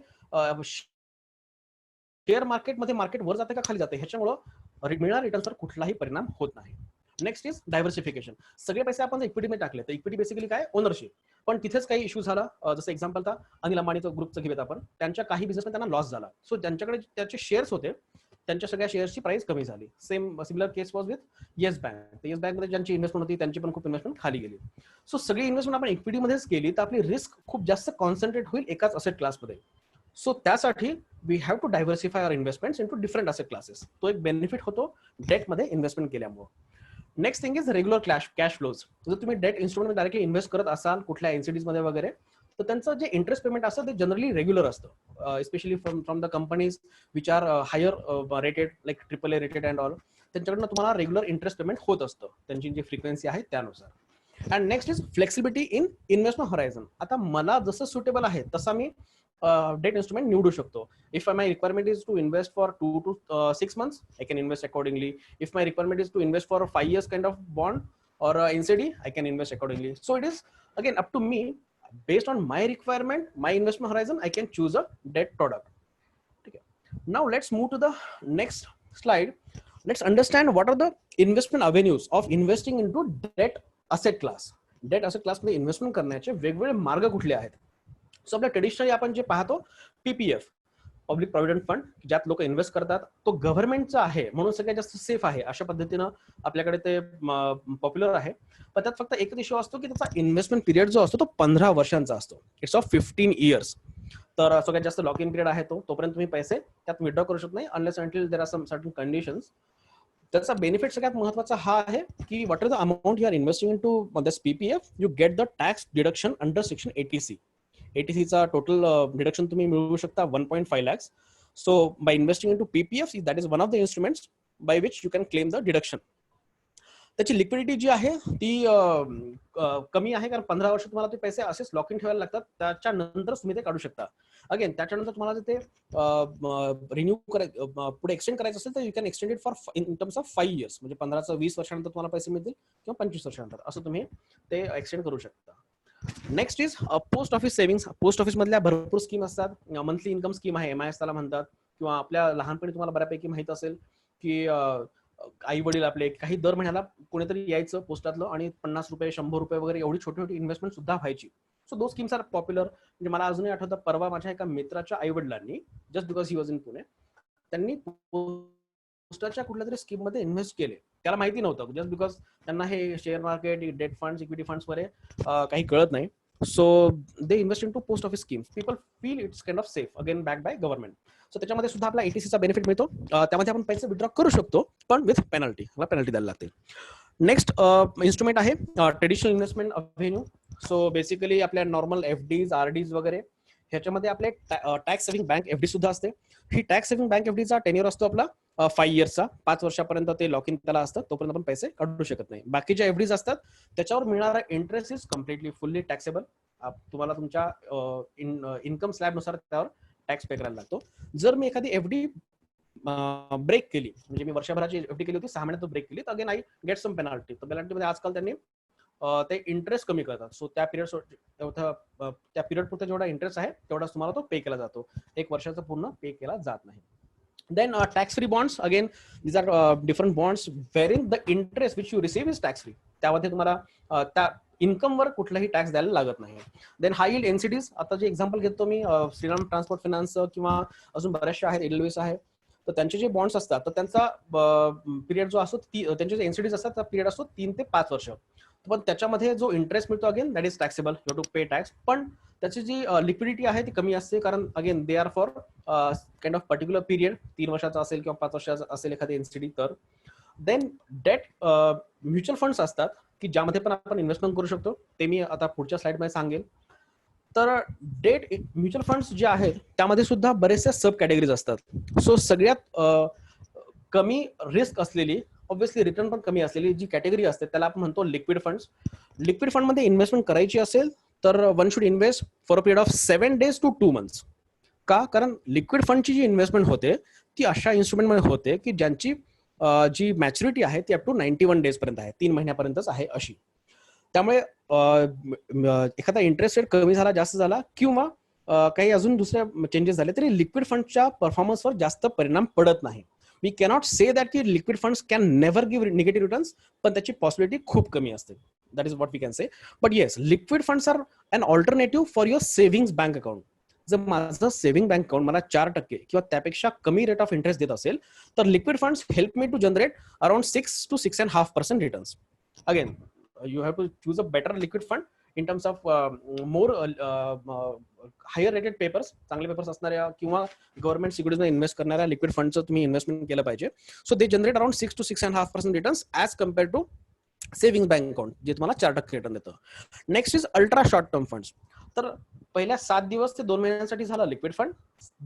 शेअर मार्केटमध्ये मार्केट वर जाते का खाली जाते ह्याच्यामुळं मिळणाऱ्या रिटर्न्सवर कुठलाही परिणाम होत नाही. Next is diversification. सगळे पैसे आपण इक्विटीमध्ये टाकले तर इक्विटी बेसिकली काय ओनरशिप, पण तिथेच काही इश्यू झाला. जसं एक्झाम्पल था अनिल अंबानीचं ग्रुपचं घेऊयात आपण, त्यांच्या काही बिझनेसमध्ये त्यांना लॉस झाला. सो ज्यांच्याकडे त्याचे शेअर्स होते त्यांच्या सगळ्या शेअर्सची प्राइस कमी झाली. Similar case was with yes bank. Yes बँकमध्ये ज्यांची इन्व्हेस्टमेंट होती त्यांची पण खूप इन्व्हेस्टमेंट खाली गेली. सो सगळी इन्व्हेस्टमेंट आपण इक्विटीमध्येच केली तर आपली रिस्क खूप जास्त कॉन्सन्ट्रेट होईल एकाच असेट क्लासमध्ये. सो त्यासाठी we have to diversify our investments into different asset classes. तो एक बेनिफिट होतो डेटमध्ये इन्व्हेस्टमेंट केल्यामुळे. Next thing is regular cash flows. जर तुम्ही डेट इन्स्ट्रुमेंट डायरेक्टली इन्व्हेस्ट करत असाल कुठल्या एनसीडीज मध्ये वगैरे, तर त्यांचं जे इंटरेस्ट पेमेंट असतं ते जनरली रेग्युलर असतं, specially from the companies which are higher rated like AAA rated and all. त्यांच्याकडनं तुम्हाला रेग्युलर इंटरेस्ट पेमेंट होत असतं त्यांची जी फ्रिक्वेन्सी आहे त्यानुसार. And next is flexibility in investment horizon. आता मला जसं सुटेबल आहे तसा मी डेट इन्स्ट्रुमेंट निवडू शकतो. If my requirement is to invest for 2 to 6 months, I can invest accordingly. If my requirement is to invest for a 5 years kind of bond or NCD, I can invest accordingly. So it is again up to me, based on my requirement, my investment horizon, I can choose a debt product. Okay. Now let's move to the next slide. Let's understand what are the investment avenues of investing into debt asset class. Debt asset class मध्ये investment करण्याचे वेगवेगळे मार्ग कुठले आहेत. So आपल्या traditionally आपण जे पाहतो PPF, पब्लिक प्रॉव्हिडंट फंड, ज्यात लोक इन्व्हेस्ट करतात, तो गव्हर्नमेंटचा आहे म्हणून सगळ्यात जास्त सेफ आहे अशा पद्धतीनं आपल्याकडे ते पॉप्युलर आहे. पण त्यात फक्त एकच इश्यू असतो की त्याचा इन्व्हेस्टमेंट पिरियड जो असतो तो 15 वर्षांचा असतो. It's of 15 years. तर सगळ्यात जास्त लॉक इन पिरियड आहे तोपर्यंत तुम्ही पैसे त्यात विड्रॉ करू शकत नाही unless until there are some certain conditions. त्याचा बेनिफिट सगळ्यात महत्वाचा हा आहे की what are the amount you are investing into this PPF, you get the tax deduction under section 80C. 80Cचा टोटल डिडक्शन तुम्ही मिळवू शकता 1.5 lakhs. So by investing into PPF, that is one of the instruments by which you can claim the deduction. त्याची liquidity जी आहे ती कमी आहे कारण 15 वर्ष तुम्हाला ते पैसे असेच लॉक इन ठेवायला लागतात. त्याच्यानंतर तुम्ही ते काढू शकता. अगेन त्याच्यानंतर तुम्हाला ते रिन्यू पुढे एक्सटेंड करायचं असेल तर you can extend it for in terms of 5 years. म्हणजे 15 20 वर्षानंतर तुम्हाला पैसे मिळतील किंवा 25 वर्षानंतर असं तुम्ही ते एक्सटेंड करू शकता. Next is post office savings. Post office मधल्या भरपूर स्कीम असतात. मंथली इन्कम स्कीम आहे, MIS त्याला म्हणतात. किंवा आपल्या लहानपणी तुम्हाला बऱ्यापैकी माहित असेल की आई वडील आपले काही दर महिन्याला कोणीतरी यायचं पोस्टातलं आणि 50 रुपये 100 रुपये वगैरे एवढी छोटी छोटी इन्व्हेस्टमेंट सुद्धा व्हायची. सो दो स्कीम्स आर पॉप्युलर. म्हणजे मला अजूनही आठवतं परवा माझ्या एका मित्राच्या आई वडिलांनी just because he was in Pune त्यांनी पोस्टाच्या कुठल्या तरी स्कीम मध्ये इन्व्हेस्ट केले. त्याला माहिती नव्हतं जस्ट बिकॉज त्यांना हे share market, debt funds, equity funds वगैरे काही कळत नाही. So they invest into post office schemes. People feel it's kind of safe, again back by government. सो त्याच्यामध्ये सुद्धा आपला 80Cचा बेनिफिट मिळतो. त्यामध्ये आपण पैसे विड्रॉ करू शकतो पण विथ पेनल्टी, पेनल्टी द्यायला लागते. नेक्स्ट इन्स्ट्रुमेंट आहे traditional investment avenue. So basically आपल्या नॉर्मल FDs, RDs वगैरे ह्याच्यामध्ये आपले टॅक्स सेव्हिंग बँक FD सुद्धा असते. ही टॅक्स सेव्हिंग बँक FDचा टेन्युअर असतो आपला 5 yearsचा. 5 वर्षापर्यंत ते लॉक इन त्याला असतं, तोपर्यंत आपण पैसे काढू शकत नाही. बाकीच्या FDs असतात त्याच्यावर मिळणारा interest is completely fully taxable. तुम्हाला तुमच्या इन्कम स्लॅबनुसार त्यावर टॅक्स पे करायला लागतो. जर मी एखादी FD ब्रेक केली, म्हणजे मी वर्षभराची FD केली होती, 6 महिन्यात ब्रेक केली, तर again I get some penalty. तर पेनल्टीमध्ये आजकाल त्यांनी ते इंटरेस्ट कमी करतात. सो त्या पिरियड पुरता जेवढा इंटरेस्ट आहे तेवढाच तुम्हाला तो पे केला जातो. 1 वर्षाचा पूर्ण पे केला जात नाही. Then tax-free bonds, again these are different bonds wherein the interest which you receive is tax-free. त्यामध्ये तुम्हाला त्या इन्कमवर कुठलाही टॅक्स द्यायला लागत नाही. देन हाय यील्ड NCDs, आता जे एक्झाम्पल घेतो मी श्रीराम ट्रान्सपोर्ट फायनान्स किंवा अजून बऱ्याचशा आहेत, एडल्वेस आहे, तर त्यांचे जे बॉन्ड्स असतात तर त्यांचा पिरियड जो असतो त्यांचे जे NCDs असतात त्या पिरियड असतो 3 ते 5 वर्ष. पण त्याच्यामध्ये जो इंटरेस्ट मिळतो again that is taxable, you to pay tax. पण त्याची जी लिक्विडिटी आहे ती कमी असते कारण again they are for kind of particular period, 3 वर्षाचा असेल किंवा 5 वर्षाचा असेल एखादी NCD. तर देन डेट म्युच्युअल फंड्स असतात की ज्यामध्ये पण आपण इन्व्हेस्टमेंट करू शकतो, ते मी आता पुढच्या स्लाइडमध्ये सांगेल. तर डेट म्युच्युअल फंड्स जे आहेत त्यामध्ये सुद्धा बरेचसे सब कॅटेगरीज असतात. सो सगळ्यात कमी रिस्क असलेली, ऑब्व्हियसली रिटर्न पण कमी असलेली जी कॅटेगरी असते त्याला आपण म्हणतो लिक्विड फंड्स. लिक्विड फंडमध्ये इन्व्हेस्टमेंट करायची असेल तर one should invest for a period of 7 days to 2 months. का? कारण लिक्विड फंडची जी इन्व्हेस्टमेंट होते ती अशा इन्स्ट्रुमेंटमध्ये होते की ज्यांची जी मॅच्युरिटी आहे ती अप टू 91 days पर्यंत आहे, 3 महिन्यापर्यंतच आहे अशी. त्यामुळे एखादा इंटरेस्ट रेट कमी झाला, जास्त झाला किंवा काही अजून दुसऱ्या चेंजेस झाले तरी लिक्विड फंडच्या परफॉर्मन्सवर जास्त परिणाम पडत नाही. वी कॅनॉट से दॅट की liquid funds can never give negative returns, पण त्याची पॉसिबिलिटी खूप कमी असते. That is what we can say. But yes, liquid funds are an alternative for your savings bank account. जर माझं सेव्हिंग बँक अकाउंट मला 4% किंवा त्यापेक्षा कमी रेट ऑफ इंटरेस्ट देत असेल तर liquid funds help me to generate around 6 to 6.5% returns. Again, you have to choose a better liquid fund in terms of more higher rated papers, चांगले papers असणाऱ्या किंवा गव्हर्नमेंट सिक्युरिटीजमध्ये इन्व्हेस्ट करणाऱ्या liquid फंडचं तुम्ही इन्व्हेस्टमेंट केलं पाहिजे. So they generate around 6 to 6.5% returns as compare to saving bank account जे तुम्हाला 4% रिटर्न देतं. Next is ultra short term funds. तर पहिल्या 7 दिवस ते 2 महिन्यांसाठी झालं लिक्विड फंड.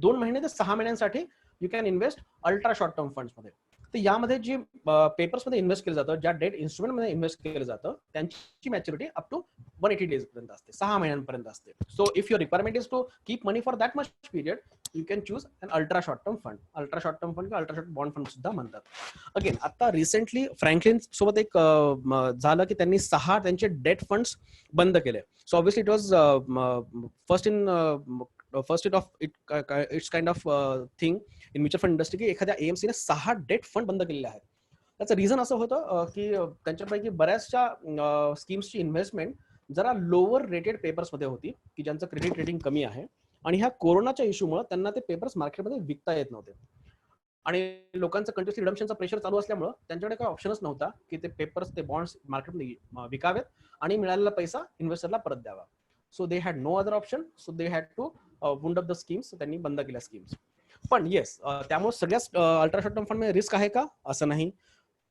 2 महिने ते 6 महिन्यांसाठी you can invest ultra short term funds मध्ये. तर यामध्ये जी पेपर्स मध्ये इन्व्हेस्ट केलं जातं, ज्या डेट इन्स्ट्रुमेंट मध्ये इन्व्हेस्ट केलं जातं त्यांची मॅच्युरिटी अप टू 180 days पर्यंत असते, 6 महिन्यांपर्यंत असते. So if your requirement is to keep money for that much period, you can choose an ultra short term fund. Ultra short term fund किंवा ultra short bond fund सुद्धा म्हणतात. Again, आता recently Franklin सोबत एक झालं की त्यांनी 6 त्यांचे डेट फंड्स बंद केले. So obviously it was first of its kind of thing in mutual fund industry की एखाद्या एएमसीने 6 डेट फंड बंद केलेले आहेत. त्याचं रिझन असं होतं की त्यांच्यापैकी बऱ्याचशा स्कीम्सची इन्व्हेस्टमेंट जरा लोअर रेटेड पेपर्समध्ये होती की ज्यांचं क्रेडिट रेटिंग कमी आहे आणि ह्या कोरोनाच्या इश्यूमुळे त्यांना ते पेपर्स मार्केटमध्ये विकता येत नव्हते आणि लोकांचं कंटिन्युअसली रिडम्पशनचा प्रेशर चालू असल्यामुळे त्यांच्याकडे काही ऑप्शनच नव्हता की ते पेपर्स, ते बॉन्ड्स मार्केटमध्ये विकावेत आणि मिळालेला पैसा इन्व्हेस्टरला परत द्यावा. So they had no other option, so they had to wound up the schemes. त्यांनी बंद केल्या स्कीम्स. पण येस, त्यामुळे सगळ्याच अल्ट्रा शॉर्ट टर्म फंड मध्ये रिस्क आहे का? असं नाही.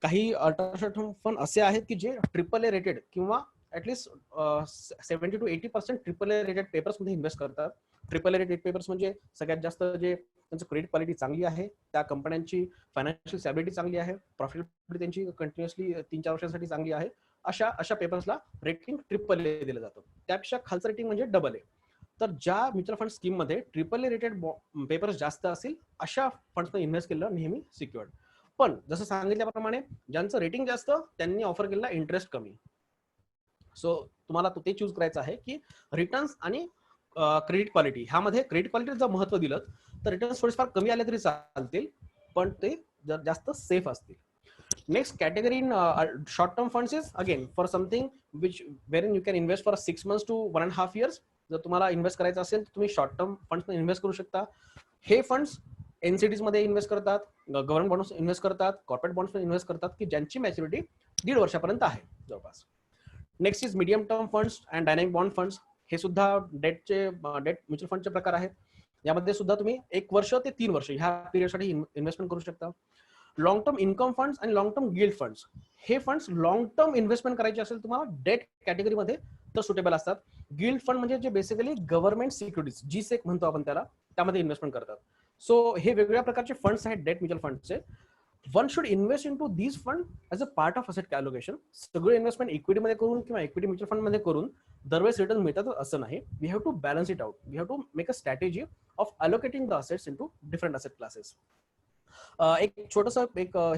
काही अल्ट्रा शॉर्ट टर्म फंड असे आहेत की जे AAA रेटेड किंवा at least 70 to 80% AAA rated papers मध्ये इन्व्हेस्ट करतात. AAA रेटेड पेपर्स म्हणजे सगळ्यात जास्त जे त्यांची क्रेडिट क्वालिटी चांगली आहे, त्या कंपन्यांची फायनान्शियल स्टॅबिलिटी चांगली आहे, प्रॉफिटेबिलिटी त्यांची कंटिन्युअसली 3-4 वर्षांसाठी चांगली आहे, अशा पेपर्सला रेटिंग AAA दिलं जातं. त्यापेक्षा खालचं रेटिंग म्हणजे AA. तर ज्या म्युच्युअल फंड स्कीम मध्ये AAA रेटेड पेपर्स जास्त असतील अशा फंड्समध्ये इन्व्हेस्ट केलं नेहमी सिक्युअर्ड. पण जसं सांगितल्याप्रमाणे ज्यांचं रेटिंग जास्त त्यांनी ऑफर केलेला इंटरेस्ट कमी. सो तुम्हाला ते चूज करायचं आहे की रिटर्न्स आणि क्रेडिट क्वालिटी. ह्यामध्ये क्रेडिट क्वालिटी जर महत्व दिलं तर रिटर्न्स थोडेफार कमी आले तरी चालतील, पण ते जास्त सेफ असतील. Next category in short term funds is again for something which where you can invest for 6 months to 1.5 years. जर तुम्हाला इन्व्हेस्ट करायचं असेल तर तुम्ही शॉर्ट टर्म फंड्स मध्ये इन्व्हेस्ट करू शकता. हे फंड्स एनसीडीज मध्ये इन्व्हेस्ट करतात, गव्हर्नमेंट बॉन्ड्स इन्व्हेस्ट करतात, कॉर्पोरेट बॉन्ड्स मध्ये इन्व्हेस्ट करतात की ज्यांची मॅच्युरिटी 1.5 वर्षापर्यंत आहे जवळपास. Next is medium term funds and dynamic bond funds. हे सुद्धा डेट म्युच्युअल फंडचे प्रकार आहेत. यामध्ये सुद्धा तुम्ही 1 वर्ष ते 3 वर्ष ह्या पिरियडसाठी इन्व्हेस्टमेंट करू शकता. लॉंग टर्म इन्कम फंड्स आणि लॉंग टर्म गिल्ड फंड्स. हे फंड्स लॉंग टर्म इन्व्हेस्टमेंट करायचे असेल तुम्हाला डेट कॅटेगरीमध्ये तर सुटेबल असतात. गिल्ड फंड म्हणजे जे बेसिकली गव्हर्नमेंट सिक्युरिटीज, जीसेक म्हणतो आपण त्याला, त्यामध्ये इन्व्हेस्टमेंट करतात. सो हे वेगवेगळ्या प्रकारचे फंड्स आहेत डेट म्युच्युअल फंडचे. One should invest into these fund as a part of asset calculation. सगळे इन्व्हेस्टमेंट इक्विटीमध्ये करून किंवा इक्विटी म्युच्युअल फंडमध्ये करून दरवेळेस रिटर्न मिळतात असं नाही. We have to balance it out. We have to make a strategy of allocating the assets into different asset classes. एक छोटंसं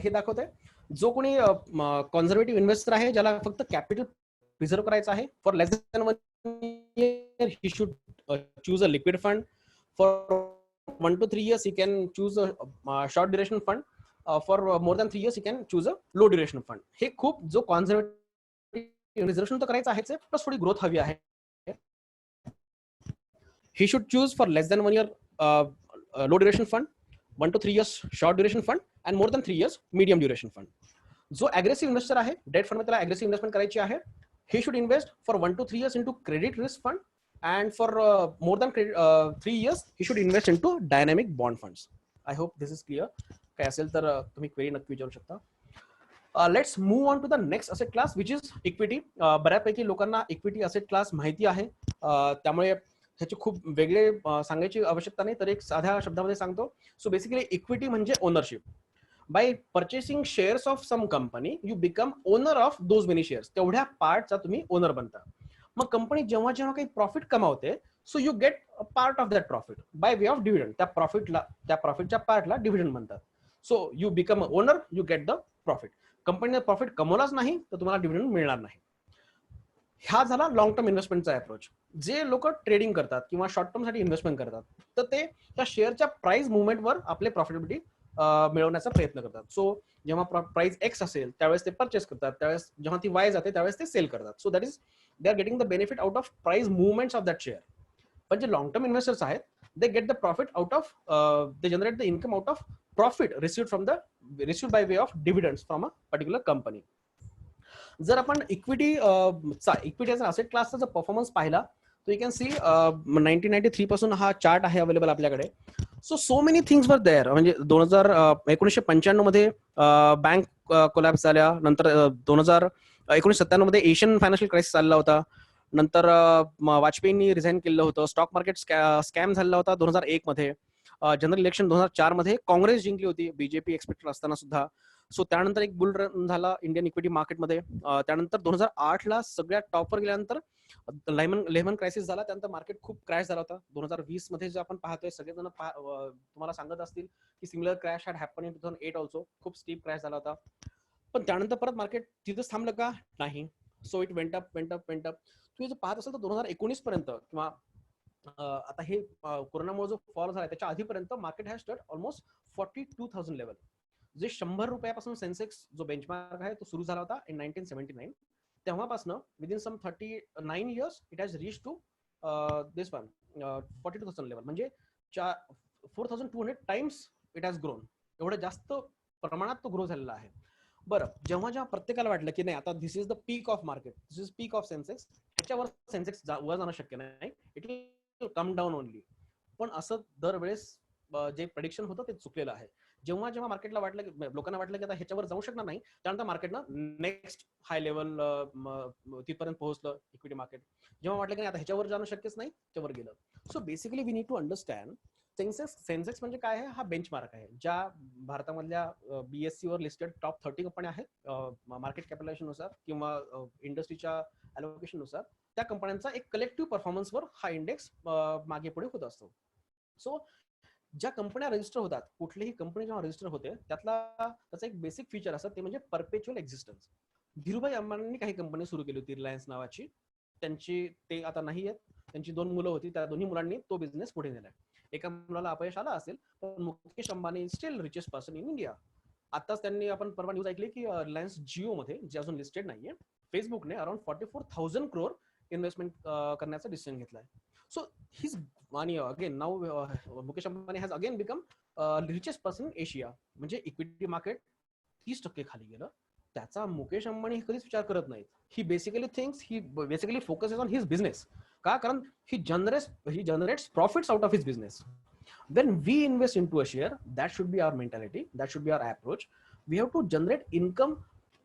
हे दाखवतंय. जो कोणी कॉन्झर्वेटिव्ह इन्व्हेस्टर आहे ज्याला फक्त कॅपिटल प्रिझर्व करायचं आहे for less than 1 year he should choose a liquid fund. For 1 to 3 years he can choose a short duration fund. For more than 3 years he can choose a low duration fund. हे खूप जो conservative reservation तर करायचं आहे plus थोडी growth हवी आहे. He should choose for less than 1 year low duration fund, 1 to 3 years short duration fund and more than 3 years medium duration fund. जो अग्रेसिव्ह इन्व्हेस्टर आहे डेट फंड मध्ये त्याला अग्रेसिव्ह इन्व्हेस्टमेंट करायची आहे. He should invest for 1 to 3 years into credit risk fund, and for more than 3 years he should invest into dynamic bond funds. I hope this is clear. काय असेल तर तुम्ही query नक्की विचारू शकता. Let's move on to the next asset class which is equity. बऱ्यापैकी लोकांना equity asset class माहिती आहे, त्यामुळे ह्याची खूप वेगळे सांगायची आवश्यकता नाही, तर एक साध्या शब्दामध्ये सांगतो. सो बेसिकली इक्विटी म्हणजे ownership. By purchasing shares of some company you become owner of those many shares. तेवढ्या पार्टचा तुम्ही ओनर बनता. मग कंपनी जेव्हा जेव्हा काही प्रॉफिट कमावते, so you get a part of that profit by way of dividend. त्या प्रॉफिटच्या पार्टला डिव्हिडंड म्हणतात. So you become a owner, you get the profit. कंपनीने प्रॉफिट कमवलाच नाही तर तुम्हाला डिव्हिडंड मिळणार नाही. हा झाला लॉंग टर्म इन्व्हेस्टमेंटचा अप्रोच. जे लोक ट्रेडिंग करतात किंवा शॉर्ट टर्म साठी इन्व्हेस्टमेंट करतात, तर ते त्या शेअरच्या प्राइस मुवमेंटवर आपले प्रॉफिटेबिलिटी मिळवण्याचा प्रयत्न करतात. सो जेव्हा प्राइस एक्स असेल त्यावेळेस ते परचेस करतात, त्यावेळेस जेव्हा ती वाय जाते त्यावेळेस ते सेल करतात. So that is they are getting the benefit out of price movements of that share. पण जे लॉंग टर्म इन्व्हेस्टर्स आहेत, they get the profit out of, they generate the income out of profit received by way of dividends from a particular company. जर आपण equity asset क्लासचा जर performance पाहिला, तर you can see 1993 पासून हा chart आहे अवेलेबल आपल्याकडे. So many things were there. म्हणजे 1995 मध्ये बँक कोलॅप्स झाल्या, नंतर 1997 मध्ये एशियन फायनान्शियल क्रायसिस चालला होता, नंतर वाजपेयींनी रिझाईन केलं होतं, स्टॉक मार्केट स्कॅम झाला होता 2001 मध्ये, जनरल इलेक्शन 2004 मध्ये काँग्रेस जिंकली होती बीजेपी एक्सपेक्टेड असताना सुद्धा. सो त्यानंतर एक बुल रन झाला इंडियन इक्विटी मार्केटमध्ये. त्यानंतर 2008 ला सगळ्यात टॉपवर गेल्यानंतर लेमन क्रायसिस झाला, त्यानंतर मार्केट खूप क्रॅश झाला होता. 2020 मध्ये जे आपण पाहतोय, सगळेजण तुम्हाला सांगत असतील की similar crash had happen in 2008 also. खूप स्टीप क्रॅश झाला होता. पण त्यानंतर परत मार्केट तिथंच थांबलं का? नाही. So it went up. तुम्ही जर पाहत असाल तर 2019 पर्यंत किंवा आता हे कोरोनामुळे जो फॉल झाला त्याच्या आधीपर्यंत market has stud almost 42,000 level. जे 100 रुपयापासून सेन्सेक्स जो बेंचमार्क आहे तो सुरू झाला होता इन 1979. तेव्हापासून within some 39 years it has reach to this one 42,000 level. म्हणजे 4,200 टाइम्स इट हॅज ग्रोन. एवढं जास्त प्रमाणात तो ग्रो झालेला आहे. बरं, जेव्हा प्रत्येकाला वाटलं की नाही आता this is the peak of market, this is peak of Sensex, त्याच्यावर सेन्सेक्स वर जाणं शक्य नाही, it will come down only. पण असं दरवेळेस जे प्रेडिक्शन होतं ते चुकलेलं आहे. जेव्हा मार्केटला वाटलं, लोकांना वाटलं की आता ह्याच्यावर जाऊ शकणार नाही, त्यानंतर मार्केटनं नेक्स्ट हाय लेवल तिथपर्यंत पोहोचलं इक्विटी मार्केट. जेव्हा वाटलं की नाही आता ह्याच्यावर जाणं शक्यच नाही, त्यावर गेलं. So basically we need to understand Sensex म्हणजे काय आहे. हा बेंचमार्क आहे. ज्या भारतामधल्या BSE वर लिस्टेड टॉप 30 कंपन्या आहेत मार्केट कॅपिटलायझेशन नुसार किंवा इंडस्ट्रीच्या अलोकेशन नुसार, त्या कंपन्यांचा एक कलेक्टिव्ह परफॉर्मन्सवर हा इंडेक्स मागे पुढे होत असतो. सो ज्या कंपन्या रजिस्टर होतात, कुठलीही कंपनी जेव्हा रजिस्टर होते त्याचं एक बेसिक फीचर असतं, ते म्हणजे परपेच्युअल एक्झिस्टन्स. धीरूभाई अंबानींनी काही कंपनी सुरू केली होती, रिलायन्स नावाची. ते आता नाही आहेत. त्यांची 2 मुलं होती, त्या दोन्ही मुलांनी तो बिझनेस पुढे नेलाय. एका मुलाला अपयश आलं असेल, पण Mukesh Ambani steel richest person in India. आताच त्यांनी आपण परवा न्यूज ऐकली की रिलायन्स जिओ मध्ये, जे अजून लिस्टेड नाहीये, फेसबुकने अराउंड 44,000 crore इन्व्हेस्टमेंट करण्याचा डिसिजन घेतलाय. सो हिज आणि again now Mukesh Ambani has again become richest person in Asia. म्हणजे इक्विटी मार्केट 30% खाली गेलं, त्याचा मुकेश अंबानी कधीच विचार करत नाहीत. He basically focuses on his business. का? कारण he generates profits out of his business. When we invest into a share, that should be our mentality, that should be our approach. We have to generate income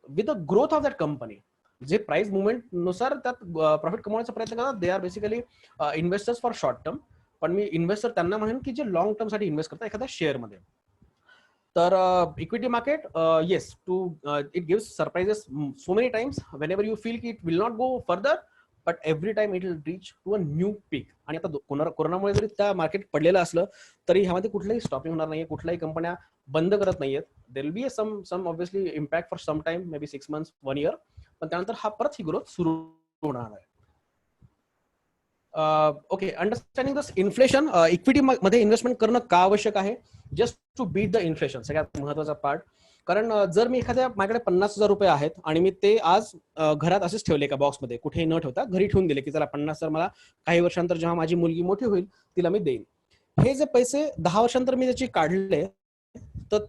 with the growth of that company. जे price movement नुसार त्यात profit कमवण्याचा प्रयत्न करतात, they are basically investors for short term. पण मी investor त्यांना म्हणेन की जे लॉंग टर्म साठी इन्व्हेस्ट करतात एखाद्या शेअर मध्ये. तर equity market, yes, it gives surprises so many times. Whenever you feel की it will not go further, but every time it will reach to a new peak. आणि आता कोरोनामुळे जरी त्या मार्केट पडलेलं असलं तरी ह्यामध्ये कुठलाही स्टॉपिंग होणार नाहीये, कुठल्याही कंपन्या बंद करत नाहीयेत. There will be some obviously impact for some time, may be 6 months 1 year, पण त्यानंतर हा परत ही ग्रोथ सुरू होणार आहे. Okay, understanding this inflation, equity मध्ये इन्व्हेस्टमेंट करणं का आवश्यक आहे? Just to beat the inflation, सगळ्यात महत्वाचा पार्ट. कारण जर मी माझ्याकडे 50,000 रुपये आहेत आणि मी ते आज घरात असेच ठेवले एका बॉक्समध्ये, कुठेही न ठेवता घरी ठेवून दिले की चला 50,000 मला काही वर्षांतर जेव्हा माझी मुलगी मोठी होईल तिला मी देईन. हे जे पैसे 10 वर्षांतर मी त्याची काढले तर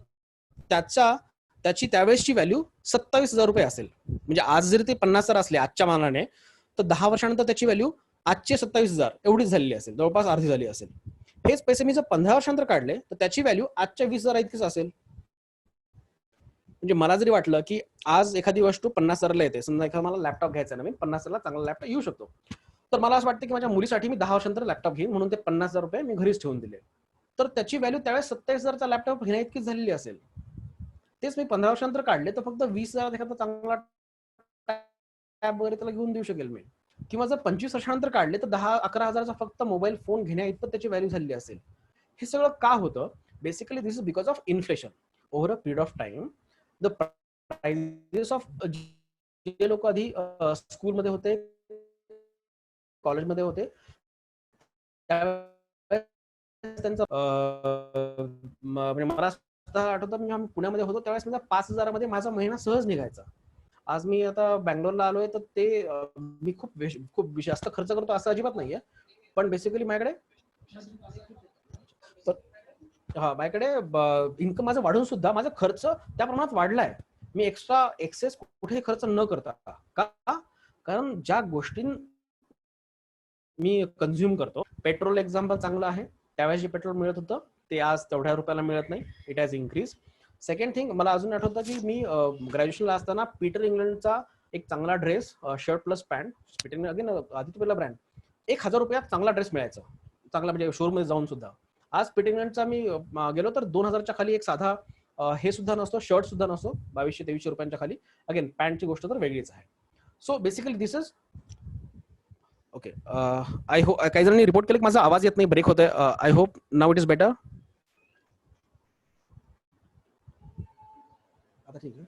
त्याची त्यावेळेसची व्हॅल्यू 27,000 रुपये असेल. म्हणजे आज जरी ते 50,000 असले आजच्या मानाने, तर 10 वर्षानंतर त्याची व्हॅल्यू आजचे 27,000 एवढीच झालेली असेल, जवळपास अर्धी झाली असेल. हेच पैसे मी जर 15 वर्षानंतर काढले तर त्याची व्हॅल्यू आजच्या 20,000 इतकीच असेल. म्हणजे मला जरी वाटलं की आज एखादी वस्तू 50,000ला येते, समजा एखादा मला लॅपटॉप घ्यायचा नवीन, 50,000ला चांगला लॅपटॉप येऊ शकतो, तर मला असं वाटतं की माझ्या मुलीसाठी मी 10 वर्षानंतर लॅपटॉप घेईन, म्हणून ते 50,000 रुपये मी घरीच ठेवून दिले. तर त्याची व्हॅल्यू त्यावेळेस 27,000चा लॅपटॉप घेण्या इतकी झालेली असेल. तेच मी 15 वर्षानंतर काढले तर फक्त 20,000 एखादा चांगला टॅब वगैरे त्याला घेऊन देऊ शकेल मी. किंवा जर 25 वर्षानंतर काढले तर 10-11 हजाराचा फक्त मोबाईल फोन घेण्या इतपत त्याची व्हॅल्यू झालेली असेल. हे सगळं का होतं? Basically this is because of inflation. Over a period of time the prices of जे लोक आधी स्कूलमध्ये होते, कॉलेजमध्ये होते, त्यांचं म्हणजे मला आठवतं मी जेव्हा पुण्यामध्ये होतो त्यावेळेस माझा 5,000मध्ये माझा महिना सहज निघायचा. आज मी आता बँगलोरला आलोय तर ते मी खूप जास्त खर्च करतो असं अजिबात नाहीये, पण बेसिकली माझ्याकडे माझ्याकडे इन्कम माझं वाढून सुद्धा माझा खर्च त्या प्रमाणात वाढलाय. मी एक्स्ट्रा एक्सेस कुठे खर्च न करता. का? कारण ज्या गोष्टी मी कन्झ्युम करतो, पेट्रोल एक्झाम्पल चांगलं आहे. त्यावेळेस जे पेट्रोल मिळत होतं ते आज तेवढ्या रुपयाला मिळत नाही. It has increase. Second thing, मला अजून आठवतं की मी ग्रॅज्युएशनला असताना पीटर इंग्लंडचा एक चांगला dress, shirt plus pant, Peter again Aditya Birla brand, 1,000 रुपयात चांगला ड्रेस मिळायचा, चांगला म्हणजे शोरूम मध्ये जाऊन सुद्धा. आज पीटर इंग्लंडचा मी गेलो तर 2,000च्या खाली एक साधा हे सुद्धा नसतो, शर्ट सुद्धा नसतो, 2,200-2,300 रुपयांच्या खाली. अगेन पॅन्टची गोष्ट तर वेगळीच आहे. So basically this is okay. I hope काही जणांनी रिपोर्ट केलं की माझा आवाज येत नाही, ब्रेक होतोय. I hope now it is better. आता ठीक आहे.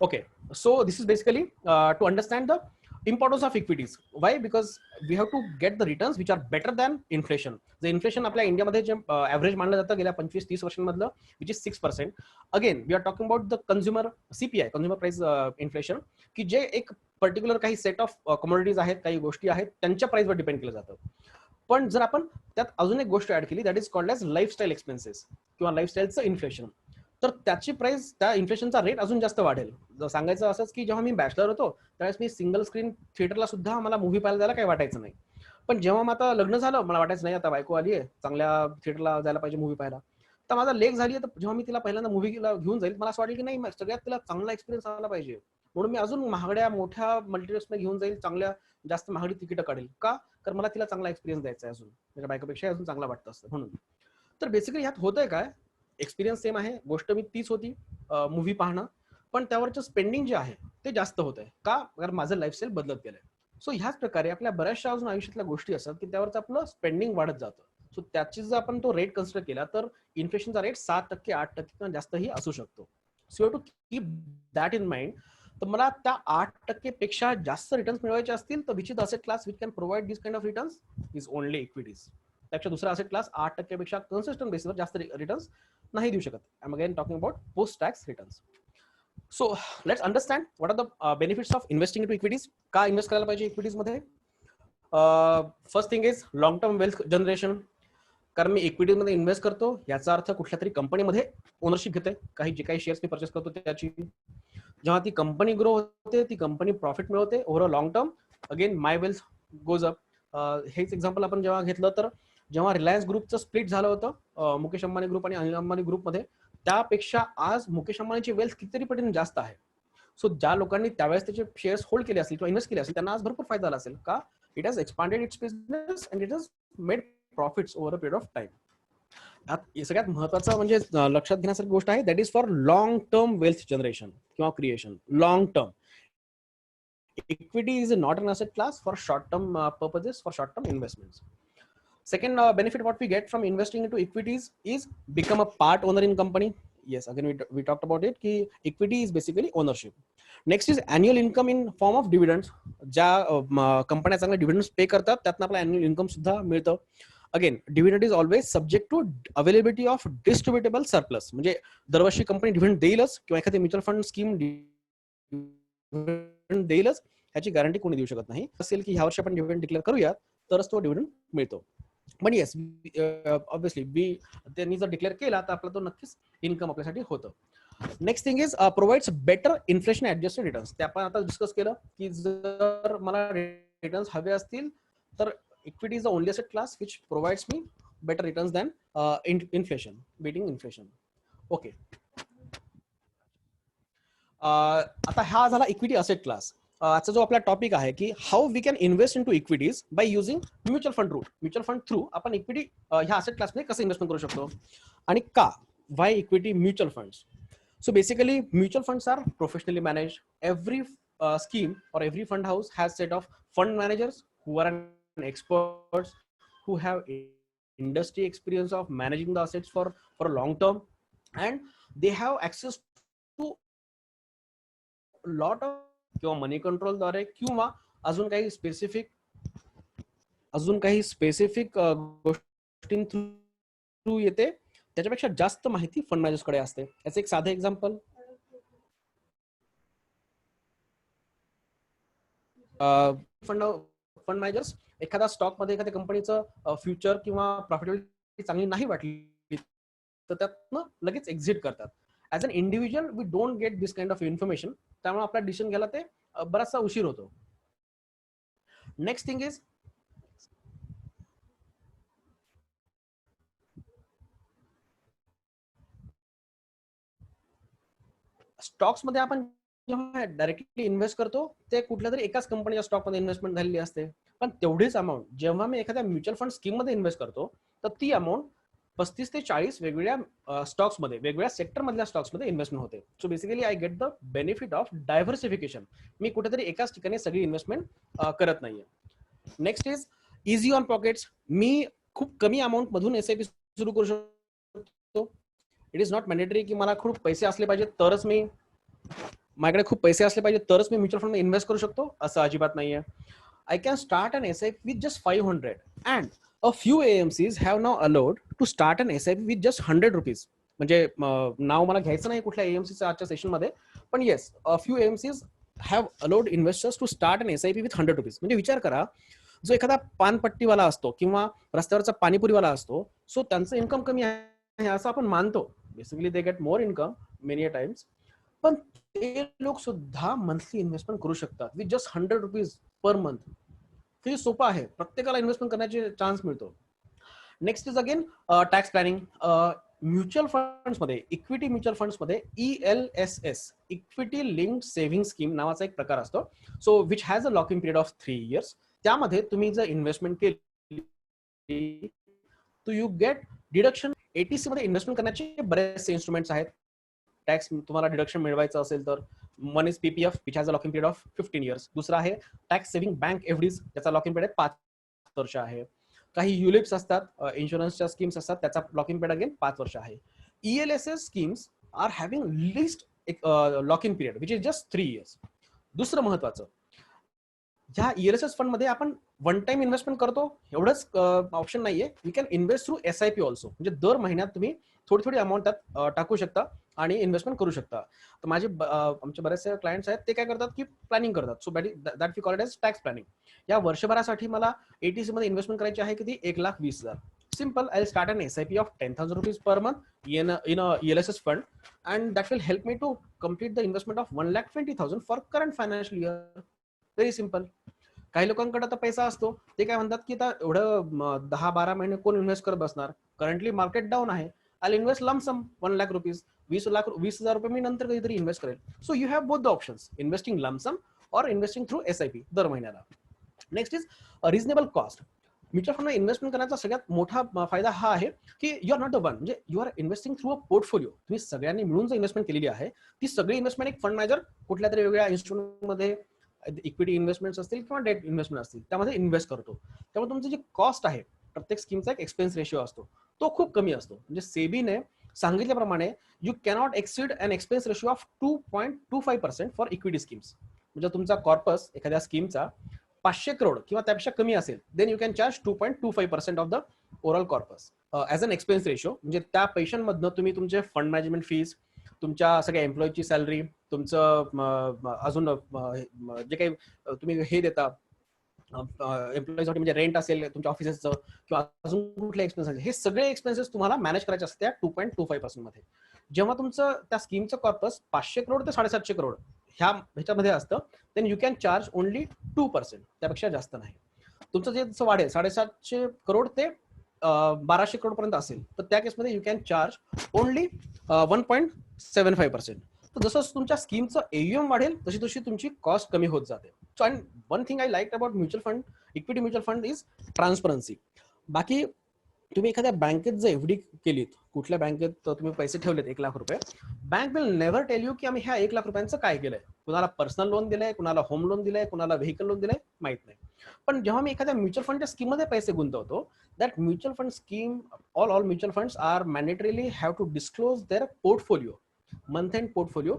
Okay, so this is basically to understand the importance of equities. Why? Because we have to get the returns which are better than inflation. The inflation आपल्या इंडियामध्ये जे average मानलं जातं गेल्या 25-30 वर्षांमधलं, which is 6%. Again, we are talking about the consumer CPI, consumer price inflation, की जे एक particular काही सेट ऑफ कमोडिटीज आहेत, काही गोष्टी आहेत, त्यांच्या प्राइसवर डिपेंड केलं जातं. पण जर आपण त्यात अजून एक गोष्ट ऍड केली, that is called age lifestyle expenses किंवा लाईफस्टाईलचं इन्फ्लेशन, तर त्याची प्राइस, त्या इन्फ्लेशनचा रेट अजून जास्त वाढेल. सांगायचं असंच की जेव्हा मी बॅचलर होतो त्यावेळेस मी सिंगल स्क्रीन थिएटरला सुद्धा मला मूव्ही पाहायला जायला काही वाटायचं नाही. पण जेव्हा मग आता लग्न झालं, मला वाटायचं नाही आता बायको आली आहे, चांगल्या थिएटरला जायला पाहिजे मूव्ही पाहायला. तर माझा लेक झाली आहे, तर जेव्हा मी तिला पहिल्यांदा मूव्हीला घेऊन जाईल, मला असं वाटेल की नाही सगळ्यात तिला चांगला एक्सपिरियन्स आला पाहिजे, म्हणून मी अजून महागड्या मोठ्या मल्टिप्लेक्सला घेऊन जाईल, चांगल्या जास्त महागडी तिकीट काढेल. का? तर मला तिला चांगला एक्सपिरियन्स द्यायचा आहे, अजून माझ्या बायकोपेक्षा अजून चांगला वाटतं असतं म्हणून. तर बेसिकली ह्यात होतंय काय, एक्सपिरियन्स सेम आहे, गोष्ट मी तीच होती, मूव्ही पाहणं, पण त्यावरचं स्पेंडिंग जे आहे ते जास्त होत आहे. का? कारण माझं लाईफस्टाईल बदलत गेलंय. सो ह्याच प्रकारे आपल्या बऱ्याचशा अजून आयुष्यातल्या गोष्टी असतात की त्यावरचं आपलं स्पेंडिंग वाढत जातं. सो त्याची जर आपण तो रेट कन्सिडर केला तर इन्फ्लेशनचा रेट 7%, 8% किंवा जास्तही असू शकतो. So to keep that in mind. तर मला त्या 8% पेक्षा जास्त रिटर्न्स मिळवायचे असतील तर which is asset class which can provide this kind of returns is only equities. त्यापेक्षा दुसरा असेट क्लास 8% पेक्षा कन्सिस्टंट बेसिसवर जास्त रिटर्न्स नाही देऊ शकत. I am again talking about post tax returns. So let's understand what are the benefits of investing to equities. का invest करायला पाहिजे इक्विटीज मध्ये? First thing is long term wealth generation. कारण मी इक्विटीज मध्ये इन्व्हेस्ट करतो याचा अर्थ कुठल्या तरी कंपनीमध्ये ओनरशिप घेते, काही जे काही शेअर्स मी परचेस करतो त्याची. जेव्हा ती कंपनी ग्रो होते, ती कंपनी प्रॉफिट मिळवते over a long term, again my wealth goes up. हेच एक्झाम्पल आपण जेव्हा घेतलं तर जेव्हा रिलायन्स ग्रुपचं स्प्लिट झालं होतं मुकेश अंबानी ग्रुप आणि अनिल अंबानी ग्रुपमध्ये, त्यापेक्षा आज मुकेश अंबानीची वेल्थ कितीतरी पटीने जास्त आहे. सो ज्या लोकांनी त्यावेळेस त्याचे शेअर्स होल्ड केले असतील किंवा इन्व्हेस्ट केले असेल त्यांना आज भरपूर फायदा झाला असेल. का? It has expanded its business and it has made profits over a period of time. सगळ्यात महत्वाचं म्हणजे लक्षात घेण्यासारखी गोष्ट आहे, that is for long term wealth generation किंवा creation. Long term equity is not an asset class for short term purposes, for short term investments. Second benefit what we get from investing into equities is become a part owner in company. Yes, again we talked about it ki equity is basically ownership. Next is annual income in form of dividends. ज्या कंपन्या चांगले डिव्हिडंड्स पे करतात त्यातनं आपला annual income सुद्धा मिळतं. Again dividend is always subject to availability of distributable surplus. म्हणजे दरवर्षी कंपनी डिव्हिडंड देईलच किंवा एखादी म्युच्युअल फंड स्कीम देईलच, ह्याची गॅरंटी कोणी देऊ शकत नाही. असेल की ह्या वर्षी आपण डिव्हिडंड डिक्लेअर करूया तरच तो डिव्हिडंड मिळतो. पण येस ऑब्विसली त्यांनी जर डिक्लेअर केला तर आपला तो नक्कीच इन्कम आपल्यासाठी होतं. Next thing is provides better inflation adjusted returns. ते आपण आता डिस्कस केलं की जर मला रिटर्न्स हवे असतील तर equity is the only asset class which provides me better returns than inflation, beating inflation. Okay. आता हा झाला इक्विटी असेट क्लास. आजचा जो आपला टॉपिक आहे की how we can invest into equities by using mutual fund route. Mutual fund through आपण equity ह्या असेट क्लासमध्ये कसं इन्व्हेस्टमेंट करू शकतो आणि का, why equity mutual funds. So basically, mutual funds are professionally managed. Every scheme or every fund house has set of fund managers who are an experts, who have industry experience of managing the assets for a long term, and they have access to lot of किंवा मनी control द्वारे किंवा अजून काही specific गोष्टी through येते, त्याच्यापेक्षा जास्त माहिती फंड मॅनेजर्स कडे असते. याचं एक साधं एक्झाम्पल, फंड मॅनेजर्स एखादा स्टॉक मध्ये एखाद्या कंपनीचं फ्युचर किंवा प्रॉफिटेबिलिटी चांगली नाही वाटली तर त्यातनं लगेच एक्झिट करतात. As an individual we don't get this kind of information, त्यामुळे आपला डिसिजन घ्यायला ते बराचसा उशीर होतो. नेक्स्ट थिंग इज स्टॉक्स मध्ये आपण जेव्हा डायरेक्टली इन्व्हेस्ट करतो ते कुठल्या तरी एकाच कंपनीच्या स्टॉक मध्ये इन्व्हेस्टमेंट झालेली असते, पण तेवढीच अमाऊंट जेव्हा मी एखाद्या म्युच्युअल फंड स्कीम मध्ये इन्व्हेस्ट करतो तर ती अमाऊंट 35 ते 40 वेगवेगळ्या स्टॉक्स मध्ये, वेगवेगळ्या सेक्टर मधल्या स्टॉक्स मध्ये इन्व्हेस्टमेंट होते. So basically I get the benefit of diversification. मी कुठेतरी एकाच ठिकाणी सगळी इन्व्हेस्टमेंट करत नाहीये. Next is easy on pockets. मी खूप कमी अमाऊंट मधून एसआयपी सुरू करू शकतो. इट इज नॉट मॅन्डेटरी की मला खूप पैसे असले पाहिजे तरच माझ्याकडे खूप पैसे असले पाहिजे तरच मी म्युच्युअल फंड इन्व्हेस्ट करू शकतो, असं अजिबात नाहीये. I can start an SIP with just 500 and a few AMCs have now allowed to start an SIP with just 100 rupees. म्हणजे नाव मला घ्यायचं नाही कुठल्या एएमसीच्या आजच्या सेशन मध्ये, पण yes, a few AMCs have allowed investors to start an SIP with 100 rupees. म्हणजे विचार करा, जो एखादा पानपट्टीवाला असतो किंवा रस्त्यावरचा पाणीपुरीवाला असतो, सो त्यांचं इन्कम कमी आहे असं आपण मानतो. Basically they get more income many times, पण ते लोक सुद्धा मंथली इन्व्हेस्टमेंट करू शकतात with just 100 rupees per month. ते सोपं आहे, प्रत्येकाला इन्व्हेस्टमेंट करण्याचे चान्स मिळतो. Next is again tax planning. Mutual funds मध्ये, इक्विटी म्युच्युअल फंड्स मध्ये ELSS, equity linked saving scheme नावाचा एक प्रकार असतो. So which has a locking period of 3 years. त्यामध्ये तुम्ही जर इन्व्हेस्टमेंट केली तर यू गेट डिडक्शन. एटीसी मध्ये इन्व्हेस्टमेंट करण्याचे बरेचसे इन्स्ट्रुमेंट्स आहेत. टॅक्स तुम्हाला डिडक्शन मिळवायचं असेल तर one is PPF which has a locking period of 15 years. दुसरा आहे टॅक्स सेव्हिंग बँक एफडीज, त्याचा लॉकिंग पिरियड 5 वर्ष आहे. काही युलिप्स असतात, इन्शुरन्सच्या स्कीम्स असतात, त्याचा लॉकिंग पिरियड अगेन 5 वर्ष आहे. ELSS schemes are having least lock in period which is just 3 years. दुसरं महत्वाचं, ह्या ELSS फंड मध्ये आपण वन टाइम इन्व्हेस्टमेंट करतो एवढंच ऑप्शन नाहीये. You can invest through SIP also. म्हणजे दर महिन्यात तुम्ही थोडी थोडी अमाऊंट त्यात टाकू शकता आणि इन्व्हेस्टमेंट करू शकता. तर आमचे बरेचसे क्लायंट्स आहेत, ते काय करतात की प्लॅनिंग करतात. So that we call it as tax planning. या वर्षभरासाठी मला एटीसी मध्ये इन्व्हेस्टमेंट करायची आहे, किती, 1,20,000. Simple, I start an SIP of 10,000 rupees per month in ELSS fund and that will help me to complete the investment of 1,20,000 for current financial year. Very simple. काही लोकांकडे तर पैसा असतो, ते काय म्हणतात की आता एवढं 10-12 महिने कोण इन्व्हेस्ट करत बसणार, करंटली मार्केट डाऊन आहे, आय इन्व्हेस्ट लमसम 1,00,000 रुपीज, 20,000 रुपये मी नंतर कधीतरी इन्व्हेस्ट करेल. So you have both the options, investing lump sum or investing through SIP दर महिन्याला. Next is reasonable cost. Mutual fund investment करण्याचा सगळ्यात मोठा फायदा हा आहे की you are not the one, म्हणजे you are investing through a portfolio. तुम्ही सगळ्यांनी मिळून जर इन्व्हेस्टमेंट केलेली आहे, ती सगळी इन्व्हेस्टमेंट एक फंड मॅनेजर कुठल्या तरी वेगळ्या इन्स्ट्रुमेंट मध्ये, इक्विटी इन्व्हेस्टमेंट असतील किंवा डेट इन्व्हेस्टमेंट असतील, त्यामध्ये इन्व्हेस्ट करतो. त्यामुळे तुमची जी कॉस्ट आहे, प्रत्येक स्कीमचा एक एक्सपेन्स रेशिओ असतो, तो खूप कमी असतो. म्हणजे सेबीने सांगितल्याप्रमाणे you cannot exceed an expense ratio of 2.25% for equity schemes. म्हणजे तुमचा कॉर्पस एखाद्या स्कीमचा 500 करोड किंवा त्यापेक्षा कमी असेल, then you can charge 2.25% of the overall corpus as an expense ratio. म्हणजे त्या पैशांमधनं तुम्ही तुमचे फंड मॅनेजमेंट फीज, तुमच्या सगळ्या एम्प्लॉईची सॅलरी, तुमचं अजून जे काही तुम्ही हे देता एम्प्लॉईसाठी, म्हणजे रेंट असेल तुमच्या ऑफिसचं किंवा अजून कुठले एक्सपेन्स असेल, हे सगळे एक्सपेन्सेस तुम्हाला मॅनेज करायचे असते त्या 2.25% मध्ये. जेव्हा तुमचं त्या स्कीमचं कॉर्पस 500 करोड ते 750 करोड ह्याच्यामध्ये असतं, then you can charge only 2%, त्यापेक्षा जास्त नाही. तुमचं जे वाढेल 750 करोड ते 1200 करोड पर्यंत असेल तर त्या केसमध्ये यू कॅन चार्ज ओनली 1.75%. तर जसं तुमच्या स्कीमचं एयुएम वाढेल तशी तशी तुमची कॉस्ट कमी होत जाते. So and one thing I like about mutual fund, equity mutual fund is transparency. बाकी तुम्ही एखाद्या बँकेत जर एफडी केलीत, कुठल्या बँकेत तुम्ही पैसे ठेवलेत 1 लाख रुपये, bank will never tell you की आम्ही ह्या 1 लाख रुपयांचं काय केलंय. कुणाला पर्सनल लोन दिलंय, कुणाला होम लोन दिलंय, कुणाला व्हेकल लोन दिलंय, माहित नाही. पण जेव्हा मी एखाद्या म्युच्युअल फंडच्या स्कीममध्ये पैसे गुंतवतो, that mutual fund scheme, all mutual funds are mandatorily have to disclose their portfolio, month end portfolio.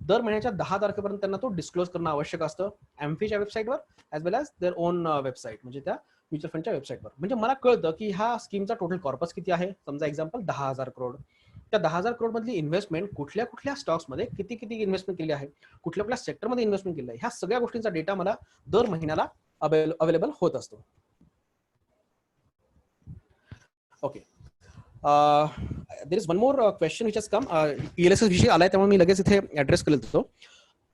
दर महिन्याच्या 10 तारखेपर्यंत त्यांना तो डिस्क्लोज करणं आवश्यक असतं एम्फीच्या वेबसाईटवर as well as their own website, म्हणजे त्या म्युच्युअल फंडच्या वेबसाईटवर. म्हणजे मला कळतं की ह्या स्कीमचा टोटल कॉर्पस किती आहे. समजा एक्झाम्पल 10,000 करोड. त्या 10,000 करोड मधली इन्व्हेस्टमेंट कुठल्या कुठल्या स्टॉक्समध्ये किती किती इन्व्हेस्टमेंट केली आहे, कुठल्या कुठल्या सेक्टरमध्ये इन्व्हेस्टमेंट केली आहे, ह्या सगळ्या गोष्टींचा डेटा मला दर महिन्याला अवेलेबल होत असतो. Okay, there is one more question which has come. ELSS विषयी आलाय त्यामुळे मी लगेच इथे ऍड्रेस करतो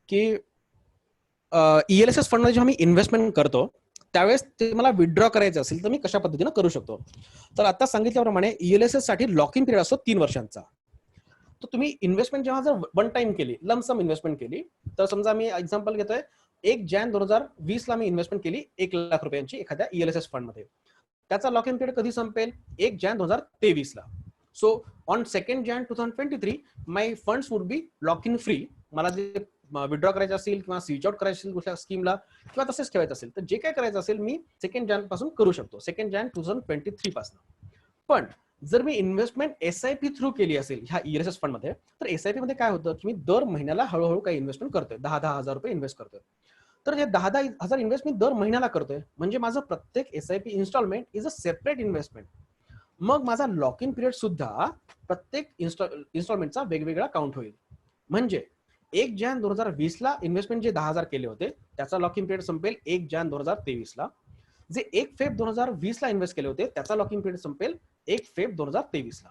की ELSS फंडमध्ये जेव्हा मी इन्व्हेस्टमेंट करतो त्यावेळेस ते मला विथड्रॉ करायचं असेल तर मी कशा पद्धतीने करू शकतो. तर आता सांगितल्याप्रमाणे ELSS साठी लॉक इन पिरियड असतो 3 वर्षांचा. तर तुम्ही इन्व्हेस्टमेंट जेव्हा जर वन टाइम केली, लमसम इन्व्हेस्टमेंट केली, तर समजा मी एक्झाम्पल घेतोय 1 जानेवारी 2020 ला मी इन्व्हेस्टमेंट केली 1 लाख रुपयांची एखाद्या ELSS फंडमध्ये. त्याचा लॉक इन पिरियड कधी संपेल? 1 जानेवारी 2023 ला. So on 2 January 2023 my funds would be lock in free. मला जे विथड्रॉ करायचं असेल किंवा स्विच आउट करायचं असेल कुठल्या स्कीमला किंवा तसेच ठेवायचं असेल तर जे काय करायचं असेल मी 2 जानेवारी पासून करू शकतो, 2 जानेवारी 2023 पासून. पण जर मी इन्व्हेस्टमेंट SIP थ्रू केली असेल ह्या ELSS फंड मध्ये, तर SIP मध्ये काय होतं की मी दर महिन्याला हळूहळू काही इन्व्हेस्टमेंट करतोय, 10,000 रुपये इन्व्हेस्ट करतोय. तर हे 10,000 इन्व्हेस्टमेंट दर महिन्याला करतोय म्हणजे माझं प्रत्येक SIP installment is a separate investment. मग माझा लॉक इन पिरियड सुद्धा प्रत्येक इन्स्टॉलमेंटचा वेगवेगळा काउंट होईल. म्हणजे 1 जानेवारी 2020 ला इन्व्हेस्टमेंट जे 10,000 केले होते त्याचा लॉक इन पिरियड संपेल 1 जानेवारी 2023 ला. जे 1 फेब्रुवारी 2020 ला इन्व्हेस्ट केले होते त्याचा लॉक इन पिरियड संपेल 1 फेब्रुवारी 2023 ला.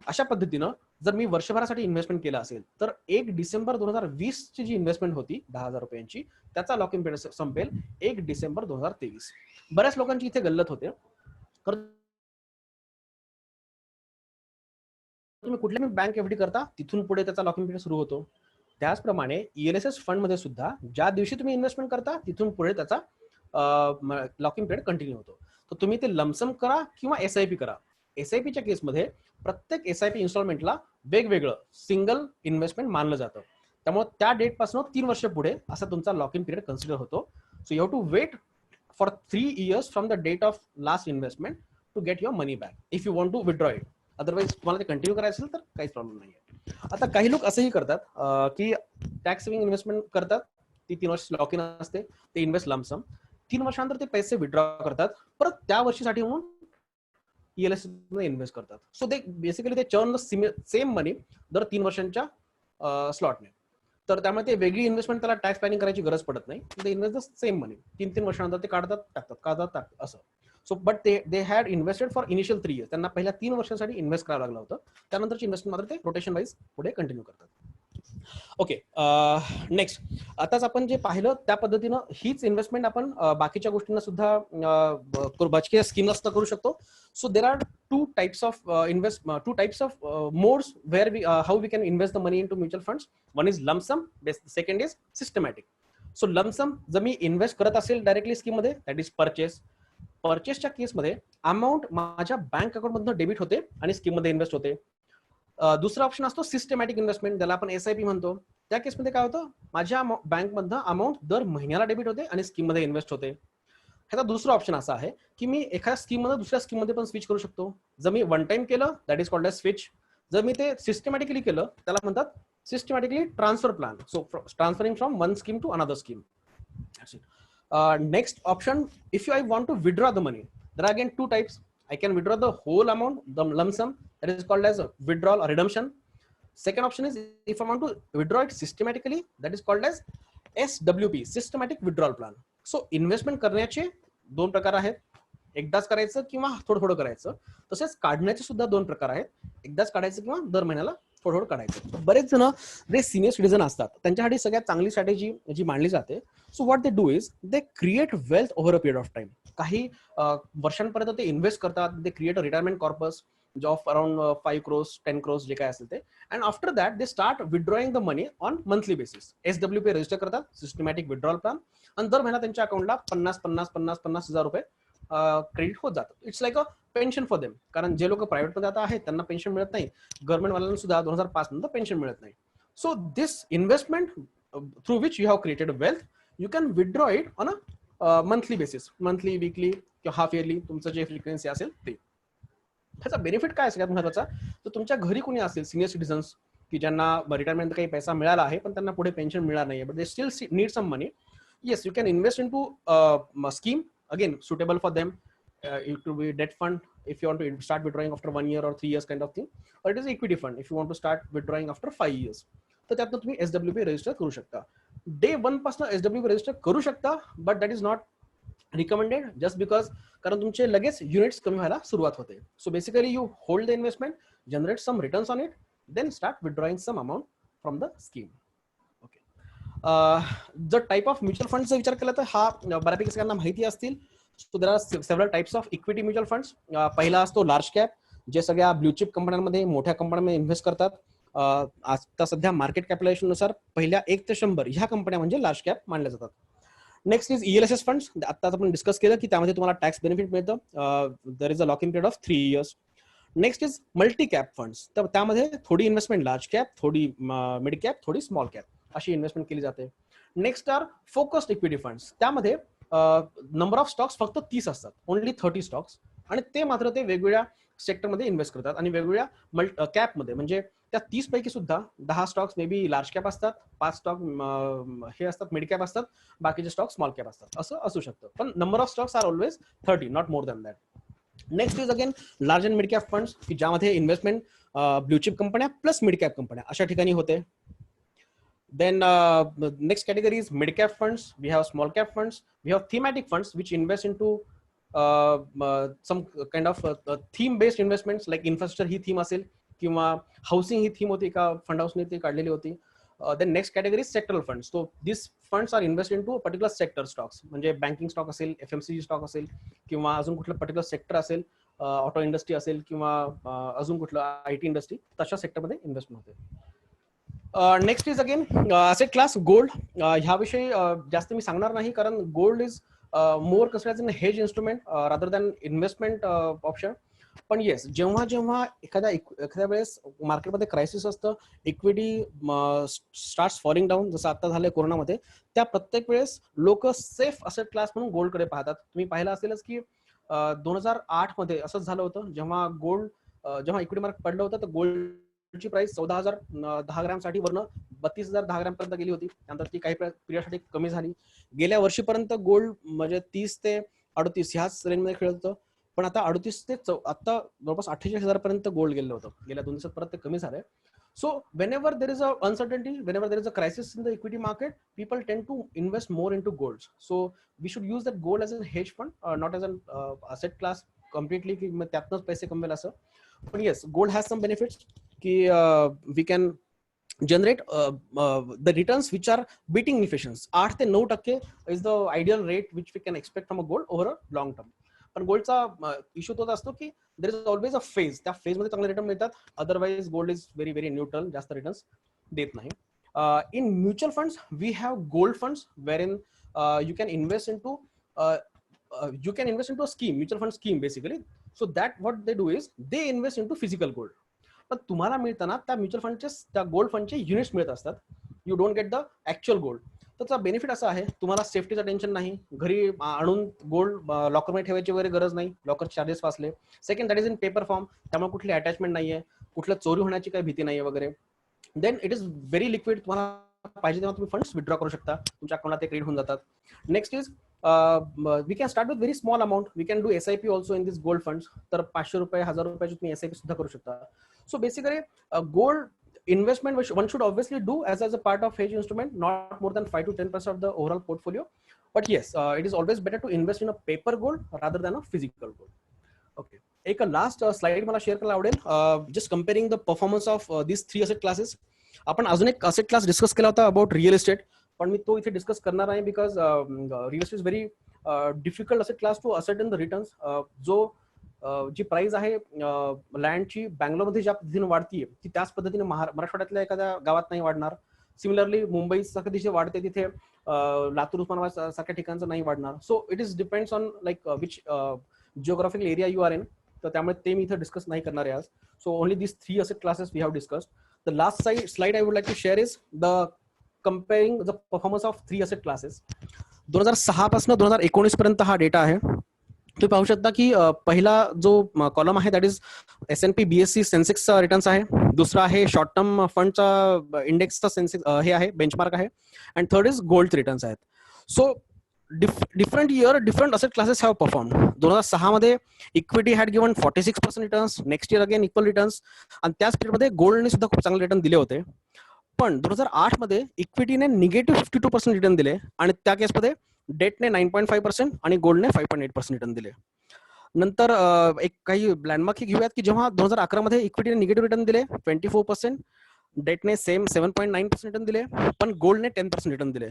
अशा पद्धतीनं जर मी वर्षभरासाठी इन्व्हेस्टमेंट केलं असेल तर 1 डिसेंबर 2020 ची जी इन्व्हेस्टमेंट होती 10,000 रुपयांची त्याचा लॉक इन पिरियड संपेल 1 डिसेंबर 2023. बऱ्याच लोकांची इथे गल्लत होते. तुम्ही कुठल्या बँक एफडी करता तिथून पुढे त्याचा लॉक इन पिरियड सुरू होतो. त्याचप्रमाणे ELSS फंड मध्ये सुद्धा ज्या दिवशी तुम्ही इन्व्हेस्टमेंट करता तिथून पुढे त्याचा लॉक इन पिरियड कंटिन्यू होतो. तर तुम्ही ते लमसम करा किंवा SIP करा. SIPच्या केसमध्ये प्रत्येक SIP इन्स्टॉलमेंटला वेगवेगळं सिंगल इन्व्हेस्टमेंट मानलं जातं. त्यामुळे त्या डेट पासून 3 वर्ष पुढे असा तुमचा लॉक इन पिरियड कन्सिडर होतो. So you have to wait for 3 years from the date of last investment to get your money back if you want to withdraw it. Otherwise तुम्हाला ते कंटिन्यू करायचं असेल तर काहीच प्रॉब्लेम नाही. आता काही लोक असंही करतात की टॅक्स सेव्हिंग इन्व्हेस्टमेंट करतात, ती 3 वर्ष लॉक इन असते, ते इन्व्हेस्ट लमसम, 3 वर्षानंतर ते पैसे विथड्रॉ करतात, परत त्या वर्षीसाठी म्हणून ELSS मध्ये इन्व्हेस्ट करतात. सो दे बेसिकली ते चर्न सेम मनी दर 3 वर्षांच्या स्लॉटने. तर त्यामुळे ते वेगळी इन्व्हेस्टमेंट त्याला टॅक्स प्लॅनिंग करायची गरज पडत नाही. ते इन्व्हेस्ट द सेम मनी 3 वर्षानंतर ते काढतात असं. So but they had invested for initial 3 years. त्यांना पहिल्या 3 वर्षांसाठी इन्व्हेस्ट करावं लागलं होतं. त्यानंतरची इन्व्हेस्टमेंट मात्र ते रोटेशन वाईज पुढे कंटिन्यू करतात. ओके, नेक्स्ट आताच आपण जे पाहिलं त्या पद्धतीनं हीच इन्व्हेस्टमेंट आपण बाकीच्या गोष्टींना सुद्धा बाकीच्या स्कीमला सुद्धा करू शकतो. So there are two types of modes where how we can invest the money into mutual funds. One is lump sum, second is systematic. So lump sum जर मी इन्व्हेस्ट करत असेल डायरेक्टली स्कीम मध्ये, दॅट इज परचेसच्या केसमध्ये amount माझ्या bank account मधून debit होते आणि scheme मध्ये इन्व्हेस्ट होते. दुसरा ऑप्शन असतो सिस्टमॅटिक इन्व्हेस्टमेंट, ज्याला आपण SIP म्हणतो. त्या केसमध्ये काय होतं, माझ्या बँक मधनं अमाऊंट दर महिन्याला डेबिट होते आणि स्कीम मध्ये इन्व्हेस्ट होते. ह्याचा दुसरा ऑप्शन असा आहे की मी एखाद्या स्कीम मध्ये दुसऱ्या स्कीम मध्ये पण स्विच करू शकतो. जर मी वन टाइम केलं that is called as switch. जर मी ते सिस्टमॅटिकली केलं त्याला म्हणतात systematically transfer plan. So transferring from one scheme to another scheme. Next option, if I want to withdraw the money, there are again 2 types. I can withdraw the whole amount, the lump sum, that is called as a withdrawal or redemption. Second option is if I want to withdraw it systematically, that is called as SWP, systematic withdrawal plan. So investment करण्याचे 2 प्रकार आहेत, एकदाच करायचं किंवा थोडं थोडं करायचं. तसेच काढण्याचे सुद्धा 2 प्रकार आहेत, एकदाच काढायचं किंवा दर महिन्याला थोडं थोडं काढायचं. बरेच जण जे सिनियर सिटीजन असतात त्यांच्यासाठी सगळ्यात चांगली स्ट्रॅटेजी जी मांडली जाते, so what they do is they create wealth over a period of time. काही वर्षांपर्यंत ते इन्व्हेस्ट करतात, they create a retirement corpus of around 5 crores 10 crores जे काय असेल ते, and after that they start withdrawing the money on monthly basis. SWP register करतात, systematic withdrawal plan, आणि दर महिना त्यांच्या अकाउंटला 50,000 रुपये क्रेडिट होत जातात. It's like a pension for them, कारण जे लोक प्रायव्हेटमध्ये आता आहेत त्यांना पेन्शन मिळत नाही, गव्हर्नमेंटवाल्यांना सुद्धा 2005 नंतर पेन्शन मिळत नाही. So this investment through which you have created wealth, you can withdraw it on a monthly basis, monthly, weekly किंवा हाफ इयरली, तुमचं जे फ्रिक्वेन्सी असेल ते. त्याचा बेनिफिट काय सगळ्यात महत्वाचा, तर तुमच्या घरी कोणी असेल सिनियर सिटीजन्स की ज्यांना रिटायरमेंट काही पैसा मिळाला आहे पण त्यांना पुढे पेन्शन मिळणार नाही, but they still need some money, yes you can invest into scheme, again suitable for them. It could be debt fund if you want to start withdrawing after 1 year or 3 years kind of thing, or it is equity fund if you want to start withdrawing after 5 years. तर त्यातनं तुम्ही SWP register करू शकता. Day 1 पासून SWP register करू शकता, but that is not recommended just because, कारण तुमचे लगेच युनिट्स कमी व्हायला सुरुवात होते. So basically you hold the investment, generate some returns on it, then start withdrawing some amount from the scheme. Okay, जर टाइप ऑफ म्युच्युअल फंडचा विचार केला तर हा बऱ्यापैकी सगळ्यांना माहिती असतील. So there are several types of equity mutual funds. पहिला असतो लार्ज कॅप, जे सगळ्या ब्ल्यू चिप कंपन्यांमध्ये, मोठ्या कंपन्यांमध्ये इन्व्हेस्ट करतात. आता सध्या मार्केट कॅपिटलायझेशन नुसार पहिल्या 1 ते 100 ह्या कंपन्या म्हणजे लार्ज कॅप मानल्या जातात. Next is ELSS funds. आता आपण डिस्कस केलं की त्यामध्ये तुम्हाला टॅक्स बेनिफिट मिळतं. There is a lock in period of 3 years. Next is multi cap funds. तर त्यामध्ये थोडी इन्व्हेस्टमेंट लार्ज कॅप, थोडी मिड कॅप, थोडी स्मॉल कॅप अशी इन्व्हेस्टमेंट केली जाते. Next are focused equity funds. त्यामध्ये नंबर ऑफ स्टॉक्स फक्त 30 असतात, ओनली 30 स्टॉक्स, आणि ते मात्र ते वेगवेगळ्या सेक्टरमध्ये इन्व्हेस्ट करतात आणि वेगवेगळ्या कॅपमध्ये, म्हणजे त्या 30 पैकी सुद्धा 10 stocks may be large cap असतात, 5 स्टॉक हे असतात मिड कॅप असतात, बाकीचे स्टॉक स्मॉल कॅप असतात, असं असू शकतं. पण number of stocks are always 30, not more than that. Next is again large and mid cap funds, की ज्यामध्ये इन्व्हेस्टमेंट ब्ल्यू चिप कंपन्या प्लस मिड कॅप कंपन्या अशा ठिकाणी होते. Then next category is mid cap funds. We have small cap funds. We have thematic funds which invest into some kind of theme based investments, like infrastructure he theme असेल किंवा housing ही theme होती का fund house ने ती काढलेली होती. Then next category is sectoral funds. So these funds are invested into a particular sector stocks, म्हणजे banking stock असेल, FMCG stock असेल किंवा अजून कुठलं पर्टिक्युलर सेक्टर असेल, ऑटो इंडस्ट्री असेल किंवा अजून कुठलं IT इंडस्ट्री, तशा सेक्टरमध्ये इन्व्हेस्टमेंट होते. Next is again asset class gold. ह्याविषयी जास्त मी सांगणार नाही, कारण gold is more considered in hedge instrument rather than investment option. पण येस, जेव्हा जेव्हा एखाद्या वेळेस मार्केटमध्ये क्रायसिस असतं, इक्विटी स्टार्ट्स फॉलिंग डाऊन, जसं आता झालंय कोरोनामध्ये, त्या प्रत्येक वेळेस लोक सेफ असेट क्लास म्हणून गोल्डकडे पाहतात. तुम्ही पाहिलं असेलच की 2008 मध्ये असंच झालं होतं, जेव्हा जेव्हा इक्विटी मार्केट पडलं होतं, तर गोल्डची प्राइस 14,000 10 ग्रॅमसाठी वरनं 32,000 10 ग्रॅमपर्यंत गेली होती. त्यानंतर ती काही पिरियडसाठी कमी झाली. गेल्या वर्षीपर्यंत गोल्ड म्हणजे 30 ते 38 ह्याच रेंजमध्ये खेळत होतं, पण आता 38 ते आता जवळपास 48,000 पर्यंत गोल्ड गेलं होतं. गेल्या 2 दिवसात परत ते कमी झालंय. So whenever there is a uncertainty, whenever there is a crisis in the equity market, people tend to invest more into golds. So we should use that gold as a hedge fund, not as an asset class completely की त्यातनंच पैसे कमवेल असं. But yes, gold has some benefits की we can generate the returns which are beating inflation. 8 ते 9% is the ideal rate which we can expect from a gold over a long term. पण गोल्डचा issue तोच असतो की there is always a phase, त्या phase मध्ये चांगले return मिळतात, otherwise gold is very very neutral, जास्त रिटर्न्स देत नाही. In mutual funds we have gold funds wherein you can invest into a scheme, mutual fund scheme basically. So that what they do is they invest into physical gold. पण तुम्हाला मिळताना त्या mutual फंडचे, त्या gold फंडचे units मिळत असतात. You don't get the actual gold. त्याचा बेनिफिट असा आहे, तुम्हाला सेफ्टीचं टेन्शन नाही, घरी आणून गोल्ड लॉकरमध्ये ठेवायची वगैरे गरज नाही, लॉकर चार्जेस वाचले. Second, that is in paper form, त्यामुळे कुठली अटॅचमेंट नाहीये, कुठल्या चोरी होण्याची काही भीती नाहीये वगैरे. Then it is very liquid, तुम्हाला पाहिजे तेव्हा तुम्ही फंड्स विथड्रॉ करू शकता, तुमच्या अकाउंटला ते क्रेडिट होऊन जातात. Next is we can start with very small amount, we can do SIP also in this gold funds. तर 500 रुपये 1000 रुपयाची तुम्ही SIP सुद्धा करू शकता. So basically gold investment which one should obviously do as a part of hedge instrument, not more than 5 to 10% of the overall portfolio. But yes, it is always better to invest in a paper gold rather than a physical gold. Okay, एक last slide मला share करायला आवडेल, just comparing the performance of this 3 asset classes. आपण अजून एक asset class discuss केला होता about real estate, पण मी तो इथे डिस्कस करणार आहे because real estate is very difficult asset class to ascertain the returns. जो जी प्राइस आहे लँडची बँगलोरमध्ये ज्या पद्धतीने वाढतीये ती त्याच पद्धतीने मराठवाड्यातल्या एखाद्या गावात नाही वाढणार. सिमिलरली मुंबई सारख्या दिशे वाढते तिथे लातूर उस्मानाबाद सारख्या ठिकाणचं नाही वाढणार. So it is depends on like which geographical area you are in. तर त्यामुळे ते मी इथे डिस्कस नाही करणार आहे आज. So only this 3 asset classes we have discussed. The last slide I would like to share is the comparing the performance of 3 asset classes. 2006 पासून 2019 पर्यंत हा डेटा आहे. तुम्ही पाहू शकता की पहिला जो कॉलम आहे दॅट इज S&P BSE सेन्सेक्सचा रिटर्न्स आहे. दुसरा आहे शॉर्ट टर्म फंडचा इंडेक्सचा सेन्सेक्स हे आहे बेंचमार्क आहे. And third is gold returns आहेत. So different year different asset classes have perform. 2006 मध्ये equity had given 46% returns. Next year again equal returns. आणि त्याच पिरियडमध्ये गोल्डने सुद्धा खूप चांगले रिटर्न दिले होते. पण 2008 मध्ये इक्विटीने निगेटिव्ह 52% रिटर्न दिले आणि त्या केसमध्ये डेटने 9.5% आणि गोल्डने 5.8% रिटर्न दिले. नंतर एक काही लँडमार्क घेऊयात की जेव्हा 2011 मध्ये इक्विटीने निगेटिव्ह रिटर्न दिले 24%, डेटने सेम 7.9% रिटर्न दिले, पण गोल्डने 10% रिटर्न दिले.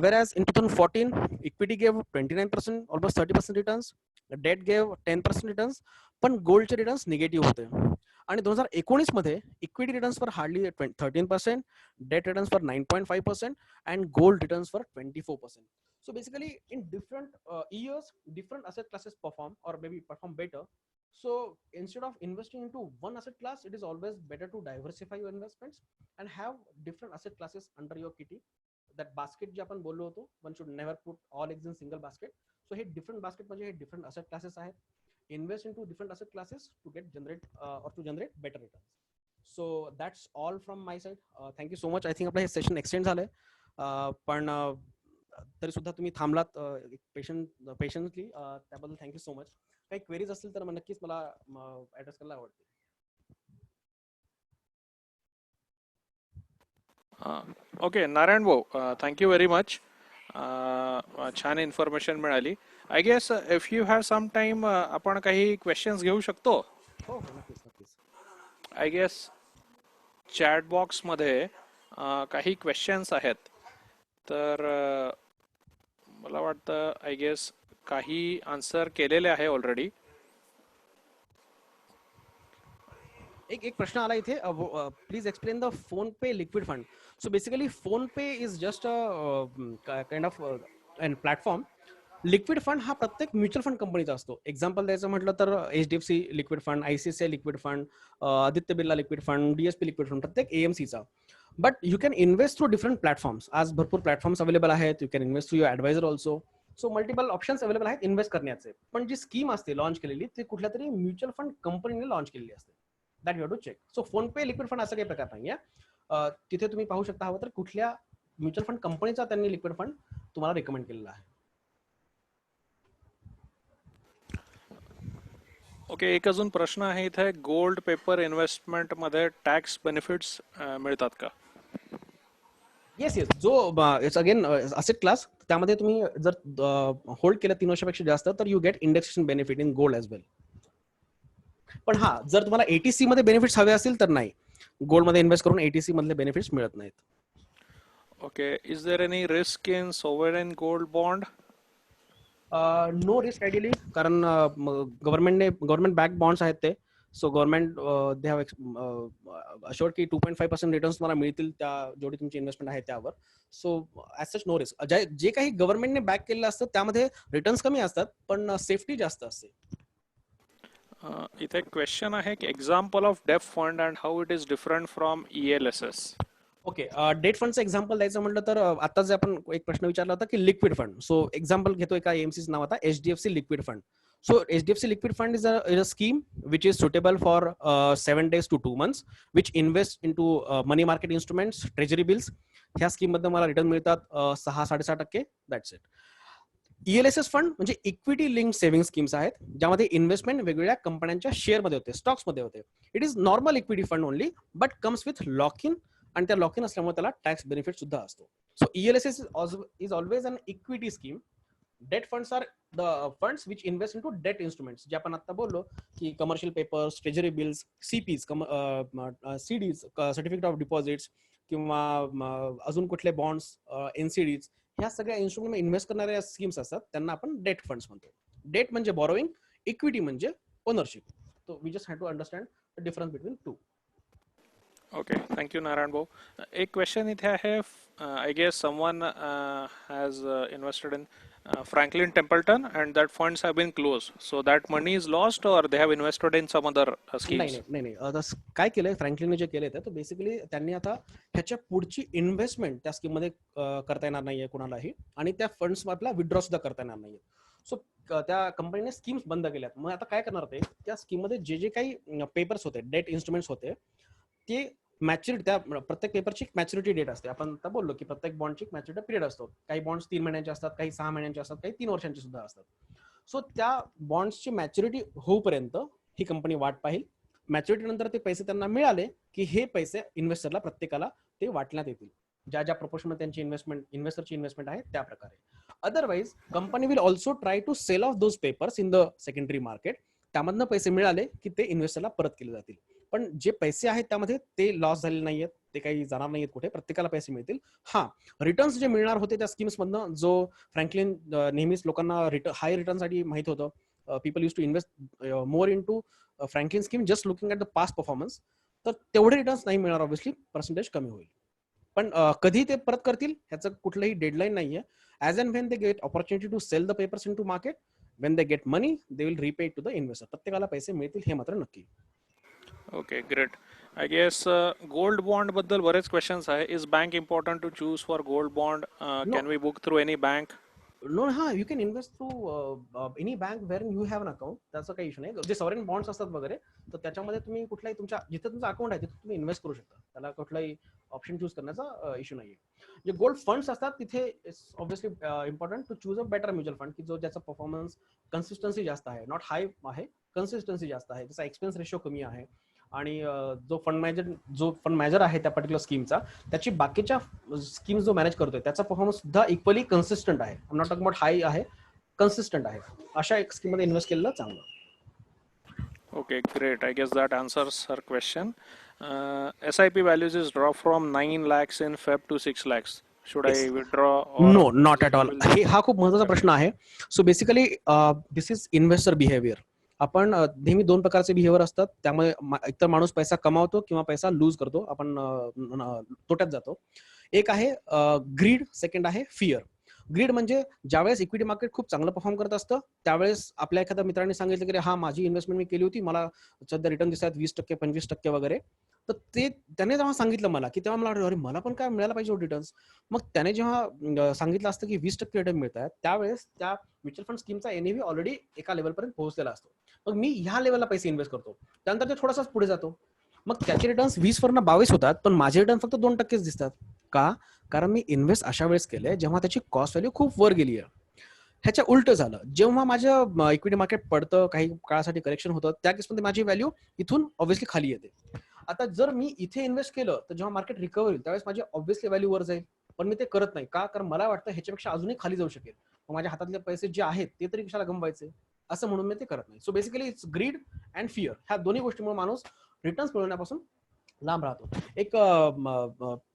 Whereas in 2014, equity gave 29%, almost 30% returns. Debt gave 10% returns, पण गोल्डचे रिटर्न्स निगेटिव्ह होते. आणि 2019 मध्ये equity returns for hardly 13%, debt returns for 9.5% and gold returns for 24%. So basically in different years, different asset classes perform or maybe perform better. So instead of investing into one asset class, it is always better to diversify your investments and have different asset classes under your kitty. That basket जे आपण बोललो होतो, one should never put all eggs in single basket. So हे different basket म्हणजे हे different asset classes आहेत. Invest into different asset classes to get generate or to generate better returns. So that's all from my side. Thank you so much. I think आपलं हे session extend झालंय, पण तरी सुद्धा तुम्ही थांबलात पेशन्सली, त्याबद्दल थँक्यू सो मच. काही क्वेरीज असतील तर नक्कीच मला ऍड्रेस करायला आवडते. ओके नारायण भाऊ, थँक्यू व्हेरी मच. छान इन्फॉर्मेशन मिळाली. I guess if you have some time आपण काही क्वेश्चन्स घेऊ शकतो. हो नक्कीच नक्कीच. आय गेस चॅट बॉक्समध्ये काही क्वेश्चन्स आहेत, तर मला वाटतं आय गेस काही आन्सर केलेले आहे ऑलरेडी. एक प्रश्न आला इथे, please explain the PhonePe liquid fund. So basically PhonePe is just a kind of an platform. Liquid fund हा प्रत्येक म्युच्युअल फंड कंपनीचा असतो. एक्झाम्पल द्यायचं म्हटलं तर HDFC liquid fund, ICICI liquid fund, Aditya Birla liquid fund, DSP liquid fund, प्रत्येक AMCचा. But you can invest through different platforms. आज भरपूर प्लॅटफॉर्म्स अवेलेबल आहेत. You can invest through your advisor also. So multiple options available आहेत invest करण्याचे. पण जी scheme असते launch केलेली ती कुठल्या तरी म्युच्युअल फंड कंपनीने लॉन्च केलेली असते. That you have to check. So PhonePe liquid fund असा काही प्रकार नाही आहे. तिथे तुम्ही पाहू शकता हवं तर कुठल्या म्युच्युअल फंड कंपनीचा त्यांनी लिक्विड फंड तुम्हाला रेकमेंड केलेला आहे. ओके, एक अजून प्रश्न आहे इथे, गोल्ड पेपर इन्व्हेस्टमेंट मध्ये टॅक्स बेनिफिट्स मिळतात का? Yes yes. जो इट्स अगेन असेट क्लास, त्यामध्ये तुम्ही जर होल्ड केलं 3 वर्षापेक्षा जास्त तर you get indexation benefit in gold as well. पण हा, जर तुम्हाला ATC मध्ये बेनिफिट्स हवे असतील तर नाही, गोल्ड मध्ये इन्व्हेस्ट करून ATC मधले बेनिफिट्स मिळत नाहीत. Okay, is there any risk in sovereign gold bond? No risk ideally, कारण गव्हर्नमेंट बॅक बॉन्ड्स आहेत ते. So government they have assured की 2.5% रिटर्न्स तुम्हाला मिळतील त्या जेवढी तुमची इन्व्हेस्टमेंट आहे त्यावर. So as such no risk. जे काही गव्हर्नमेंटने बॅक केलेलं असतं त्यामध्ये रिटर्न्स कमी असतात, पण सेफ्टी जास्त असते. इथे क्वेश्चन आहे की example of debt fund and how it is different from ELSS. Okay, debt फंडचं एक्झाम्पल द्यायचं म्हटलं तर आता जे आपण एक प्रश्न विचारला होता की लिक्विड फंड. सो एक्झाम्पल घेतो एका AMCचं नाव आता HDFC liquid fund. So HDFC liquid fund is a scheme which is suitable for 7 days to 2 months, which invests into money market instruments, treasury bills. ह्या स्कीम मध्ये मला रिटर्न मिळतात 6-6.5%. That's it. ELSS fund म्हणजे equity link saving schemes आहेत, ज्यामध्ये investment वेगवेगळ्या कंपन्यांच्या शेअरमध्ये होते, स्टॉक्समध्ये होते. It is normal equity fund only, but comes with lock in, आणि त्या लॉक इन असल्यामुळे त्याला टॅक्स बेनिफिट सुद्धा असतो. So ELSS is always an equity scheme. Debt funds are the funds which invest into debt instruments, जे आपण आता बोललो की commercial papers, treasury bills, CPs, CDs, certificate of deposits, किंवा अजून कुठले बॉन्ड्स, NCDs, ह्या सगळ्या इन्स्ट्रुमेंट इन्व्हेस्ट करणाऱ्या स्कीम्स असतात त्यांना आपण डेट फंड्स म्हणतो. डेट म्हणजे बॉरोइंग, इक्विटी म्हणजे ownership. So we just had to understand the difference between two. Okay, thank you, Narayan Bhau. एक क्वेश्चन इथे आहे. I guess someone has invested in Franklin Templeton and that funds have been closed. So that money is lost or they have invested in some other नाही schemes? नाही नाही नाही आता काय केलंय फ्रँकलिनने जे केलंय तर बेसिकली त्यांनी आता ह्याच्या पुढची इन्व्हेस्टमेंट त्या स्कीम मध्ये करता येणार नाहीये कुणालाही, आणि त्या फंड्स आपला विड्रॉ सुद्धा करता येणार नाहीये. सो त्या कंपनीने स्कीम्स बंद केल्यात. मग आता काय करणार ते, त्या स्कीम मध्ये जे जे काही पेपर्स होते, डेट इन्स्ट्रुमेंट्स होते, ते मॅच्युरिटी, त्या प्रत्येक पेपरची मॅच्युरिटी डेट असते. आपण आता बोललो की प्रत्येक बॉन्डची मॅच्युरिटी पिरियड असतो. काही बॉन्ड्स 3 महिन्यांचे असतात, काही 6 महिन्यांचे असतात, काही 3 वर्षांचे सुद्धा असतात. सो त्या बॉन्ड्सची मॅच्युरिटी होऊपर्यंत ही कंपनी वाट पाहिल. मॅच्युरिटी नंतर ते पैसे त्यांना मिळाले की हे पैसे इन्व्हेस्टरला प्रत्येकाला ते वाटण्यात येतील, ज्या ज्या प्रपोर्शनमध्ये त्यांची इन्व्हेस्टरची इन्व्हेस्टमेंट आहे त्या प्रकारे. Otherwise company will also try to sell off those papers in the secondary market. त्यामधनं पैसे मिळाले की ते इन्व्हेस्टरला परत केले जातील. पण जे पैसे आहेत त्यामध्ये ते लॉस झालेले नाहीयेत, ते काही जाणार नाहीयेत कुठे, प्रत्येकाला पैसे मिळतील. हा, रिटर्न्स जे मिळणार होते त्या स्कीम्स मधनं, जो फ्रँकलिन नेहमीच लोकांना हाय रिटर्नसाठी माहित होतं, people use to invest more into Franklin scheme just looking at the past performance, तर तेवढे रिटर्न्स नाही मिळणार, ऑब्व्हियसली पर्सेंटेज कमी होईल. पण कधी ते परत करतील ह्याचं कुठलंही डेडलाईन नाहीये. As and when they get opportunity to sell the papers into market, when they get money they will repay to the investor. प्रत्येकाला पैसे मिळतील हे मात्र नक्की. Okay, great. I guess gold bond बद्दल बरेच questions आहे. Is bank important to choose for gold bond? No. Can we book through any bank? No, हा, you can invest through any bank where you have an account. त्याचा काही issue नाही. जे sovereign bonds असतात वगैरे, तर त्याच्यामध्ये तुम्ही कुठलाही तुमच्या जिथे तुमचं अकाउंट आहे तिथे तुम्ही इन्व्हेस्ट करू शकता. त्याला कुठलाही ऑप्शन चूज करण्याचा इश्यू नाहीये. जे गोल्ड फंड्स असतात तिथे obviously important to choose a better mutual fund, की जो ज्याचा परफॉर्मन्स कन्सिस्टन्सी जास्त आहे, नॉट हाय आहे, कन्सिस्टन्सी जास्त आहे, त्याचा एक्सपेन्स रेशो कमी आहे, आणि जो फंड मॅनेजर आहे त्या पर्टिक्युलर स्कीमचा, त्याची बाकीच्या स्कीम्स जो मॅनेज करतोय त्याचा परफॉर्मन्स सुद्धा इक्वली कन्सिस्टंट आहे. I am not talking about high आहे, कन्सिस्टंट आहे. अशा एक स्कीम मध्ये इन्व्हेस्ट केलेलं चांगलं. Okay, great. I guess that answers her question. SIP values is drop from 9 lakhs in Feb to 6 lakhs. Should I Yes. withdraw or no, not at all. हा खूप महत्त्वाचा प्रश्न आहे. So basically this is investor behaviour. आपण नेहमी दोन प्रकारचे behaviour असतात. त्यामुळे एकतर माणूस पैसा कमावतो किंवा पैसा लूज करतो, आपण तोट्यात जातो. एक आहे ग्रीड, सेकंड आहे फिअर. ग्रीड म्हणजे ज्यावेळेस इक्विटी मार्केट खूप चांगलं परफॉर्म करत असतं त्यावेळेस आपल्या एखाद्या मित्रांनी सांगितलं की हा, माझी इन्व्हेस्टमेंट मी केली होती, मला सध्या रिटर्न दिसतात 20%, 25% वगैरे. तर ते त्याने जेव्हा सांगितलं मला, की तेव्हा मला वाटलं अरे मला पण काय मिळायला पाहिजे रिटर्न्स. मग त्याने जेव्हा सांगितलं असतं की 20% रिटर्न मिळत आहेत, त्यावेळेस त्या म्युच्युअल फंड स्कीमचा एनएव्ही ऑलरेडी एका लेवलपर्यंत पोहोचलेला असतो. मग मी ह्या लेवलला पैसे इन्व्हेस्ट करतो, त्यानंतर ते थोडासाच पुढे जातो. मग त्याचे रिटर्न्स 20 वरनं 22 होतात, पण माझे रिटर्न फक्त 2% दिसतात. का? कारण मी इन्व्हेस्ट अशा वेळेस केलंय जेव्हा त्याची कॉस्ट व्हॅल्यू खूप वर गेली आहे. ह्याच्या उलट झालं, जेव्हा माझं इक्विटी मार्केट पडतं, काही काळासाठी करेक्शन होतं, त्या केसमध्ये माझी व्हॅल्यू इथून ऑब्व्हियसली खाली येते. आता जर मी इथे इन्व्हेस्ट केलं तर जेव्हा मार्केट रिकव्हर होईल त्यावेळेस माझी ऑब्व्हियसली व्हॅल्यू वर जाईल. पण मी ते करत नाही. का? कारण मला वाटतं ह्याच्यापेक्षा अजूनही खाली जाऊ शकेल. मग माझ्या हातातले पैसे जे आहेत ते तरी कशाला गमवायचे, असं म्हणून मी ते करत नाही. So basically it's greed and fear. ह्या दोन्ही गोष्टीमुळे माणूस रिटर्न्स मिळवण्यापासून लांब राहतो. एक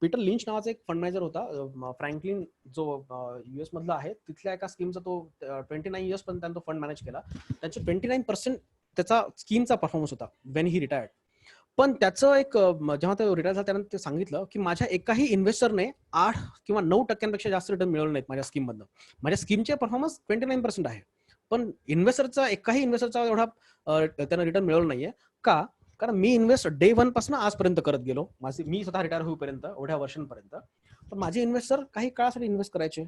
पीटर लिंच नावाचा एक फंड मॅनेजर होता, फ्रँकलिन जो US मधला आहे, तिथल्या एका स्कीमचा तो 29 इयर्स पर्यंत त्याने तो फंड मॅनेज केला. त्याचे 29% त्याचा स्कीमचा परफॉर्मन्स होता वेन ही रिटायर्ड. पण त्याचं एक जेव्हा ते रिटायर झाला त्यानंतर ते सांगितलं की माझ्या एकाही इन्व्हेस्टरने 8 किंवा 9% जास्त रिटर्न मिळवले नाहीत माझ्या स्कीम मधनं. माझ्या स्कीमचे परफॉर्मन्स 29% आहे, पण एकाही इन्व्हेस्टरचा एवढा त्यानं रिटर्न मिळवलं नाहीये. का? कारण मी इन्व्हेस्ट डे 1 पासून आजपर्यंत करत गेलो. मी स्वतः रिटायर होईपर्यंत, एवढ्या वर्षांपर्यंत. पण माझे इन्व्हेस्टर काही काळासाठी इन्व्हेस्ट करायचे.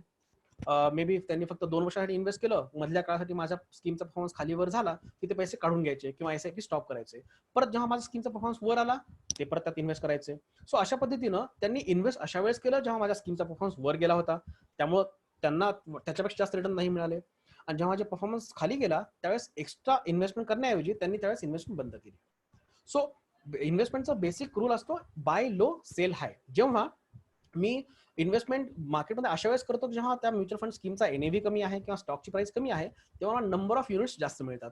मे बी त्यांनी फक्त 2 वर्षासाठी इन्व्हेस्ट केलं, मधल्या काळासाठी माझ्या स्कीमचा परफॉर्मन्स खाली वर झाला की ते पैसे काढून घ्यायचे किंवा SIP स्टॉप करायचे. परत जेव्हा माझ्या स्कीमचा परफॉर्मन्स वर आला ते परत त्यात इन्व्हेस्ट करायचे. सो अशा पद्धतीनं त्यांनी इन्व्हेस्ट अशा वेळेस केलं जेव्हा माझ्या स्कीमचा परफॉर्मन्स वर गेला होता, त्यामुळे त्यांना त्याच्यापेक्षा जास्त रिटर्न नाही मिळाले. आणि जेव्हा माझा परफॉर्मन्स खाली गेला त्यावेळेस एक्स्ट्रा इन्व्हेस्टमेंट करण्याऐवजी त्यांनी त्यावेळेस इन्व्हेस्टमेंट बंद केली. सो इन्व्हेस्टमेंटचा बेसिक रूल असतो बाय लो सेल हाय. जेव्हा मी इन्व्हेस्टमेंट मार्केटमध्ये अशा वेळेस करतो जेव्हा त्या म्युच्युअल फंड स्कीमचा एनएव्ही कमी आहे किंवा स्टॉकची प्राइस कमी आहे, तेव्हा नंबर ऑफ युनिट्स जास्त मिळतात.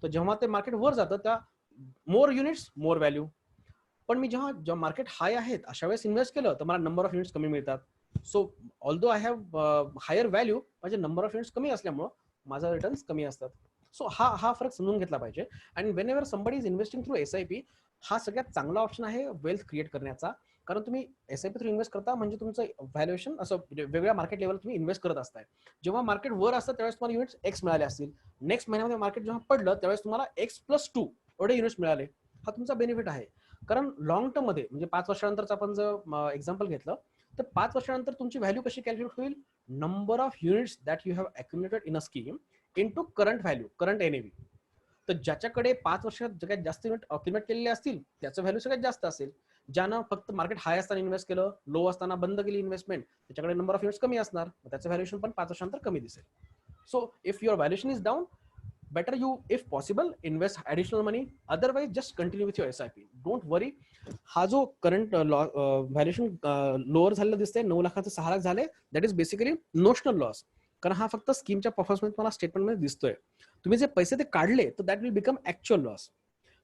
तर जेव्हा ते मार्केट वर जातं त्या मोर युनिट्स मोर व्हॅल्यू. पण मी जेव्हा मार्केट हाय आहेत अशा वेळेस इन्व्हेस्ट केलं तर मला नंबर ऑफ युनिट्स कमी मिळतात. So although I have higher value, माझे नंबर ऑफ युनिट्स कमी असल्यामुळं माझा रिटर्न्स कमी असतात. सो हा फरक समजून घेतला पाहिजे. And Wien ever somebody is investing through SIP, हा सगळ्यात चांगला ऑप्शन आहे वेल्थ क्रिएट करण्याचा. कारण तुम्ही SIP थ्रू इन्व्हेस्ट करता म्हणजे तुमचं व्हॅल्युएशन असं वेगवेगळ्या मार्केट लेवल तुम्ही इन्व्हेस्ट करत असताय. जेव्हा मार्केट वर असतं त्यावेळेस तुम्हाला युनिट्स एक्स मिळाले असतील. नेक्स्ट महिन्यामध्ये मार्केट जेव्हा पडलं त्यावेळेस तुम्हाला X+2 एवढे युनिट्स मिळाले. हा तुमचा बेनिफिट आहे. कारण लॉंग टर्म मध्ये म्हणजे 5 वर्षानंतरचं आपण जर एक्झाम्पल घेतलं तर 5 वर्षानंतर तुमची व्हॅल्यू कशी कॅल्क्युलेट होईल? Number of units that you have accumulated in a scheme into current value, current NAV. तर ज्याच्याकडे 5 वर्षात सगळ्यात जास्त युनिट अक्युमुलेट केलेले असतील त्याचं व्हॅल्यू सगळ्यात जास्त असेल. ज्यानं फक्त मार्केट हाय असताना इन्व्हेस्ट केलं, लो असताना बंद केली इन्व्हेस्टमेंट, त्याच्याकडे नंबर ऑफ युनिट्स कमी असणार, त्याचं व्हॅल्युएशन पण 5 वर्षानंतर कमी दिसेल. So if your valuation is down, better you if possible invest additional money, otherwise just continue with your SIP. don't worry. हा जो करंट व्हॅल्युएशन लोअर झालेला दिसतंय 9 लाखाचं 6 लाख झाले, that is basically notional loss. कारण हा फक्त स्कीमच्या परफॉर्मन्स मला स्टेटमेंटमध्ये दिसतोय. तुम्ही जे पैसे ते काढले तर that will become actual loss.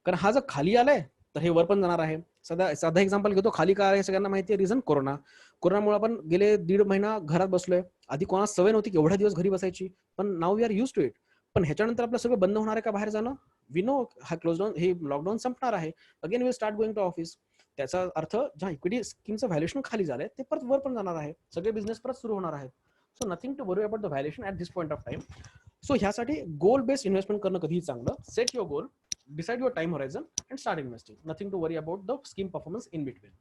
कारण हा जर खाली आलाय तर हे वर पण जाणार आहे. साधा एक्झाम्पल घेतो, खाली का आहे सगळ्यांना माहिती आहे, रिझन कोरोनामुळे आपण गेले 1.5 महिना घरात बसलोय. आधी कोणाला सवय नव्हती की एवढ्या दिवस घरी बसायची, पण now we are used to it. पण ह्याच्यानंतर आपलं सगळं बंद होणार आहे का बाहेर जाणं? वी नो हा क्लोज डाऊन, हे लॉकडाऊन संपणार आहे. Again we start going to office. त्याचा अर्थ ज्या इक्विटी स्कीमचं व्हॅल्युएशन खाली झालंय ते परत वर पण जाणार आहे. सगळे बिझनेस परत सुरू होणार आहेत. So nothing to worry about the valuation at this point of time. So ह्यासाठी गोल बेस्ड इन्व्हेस्टमेंट करणं कधीही चांगलं. Set your goal, decide your time horizon and start investing. Nothing to worry about the scheme performance in between.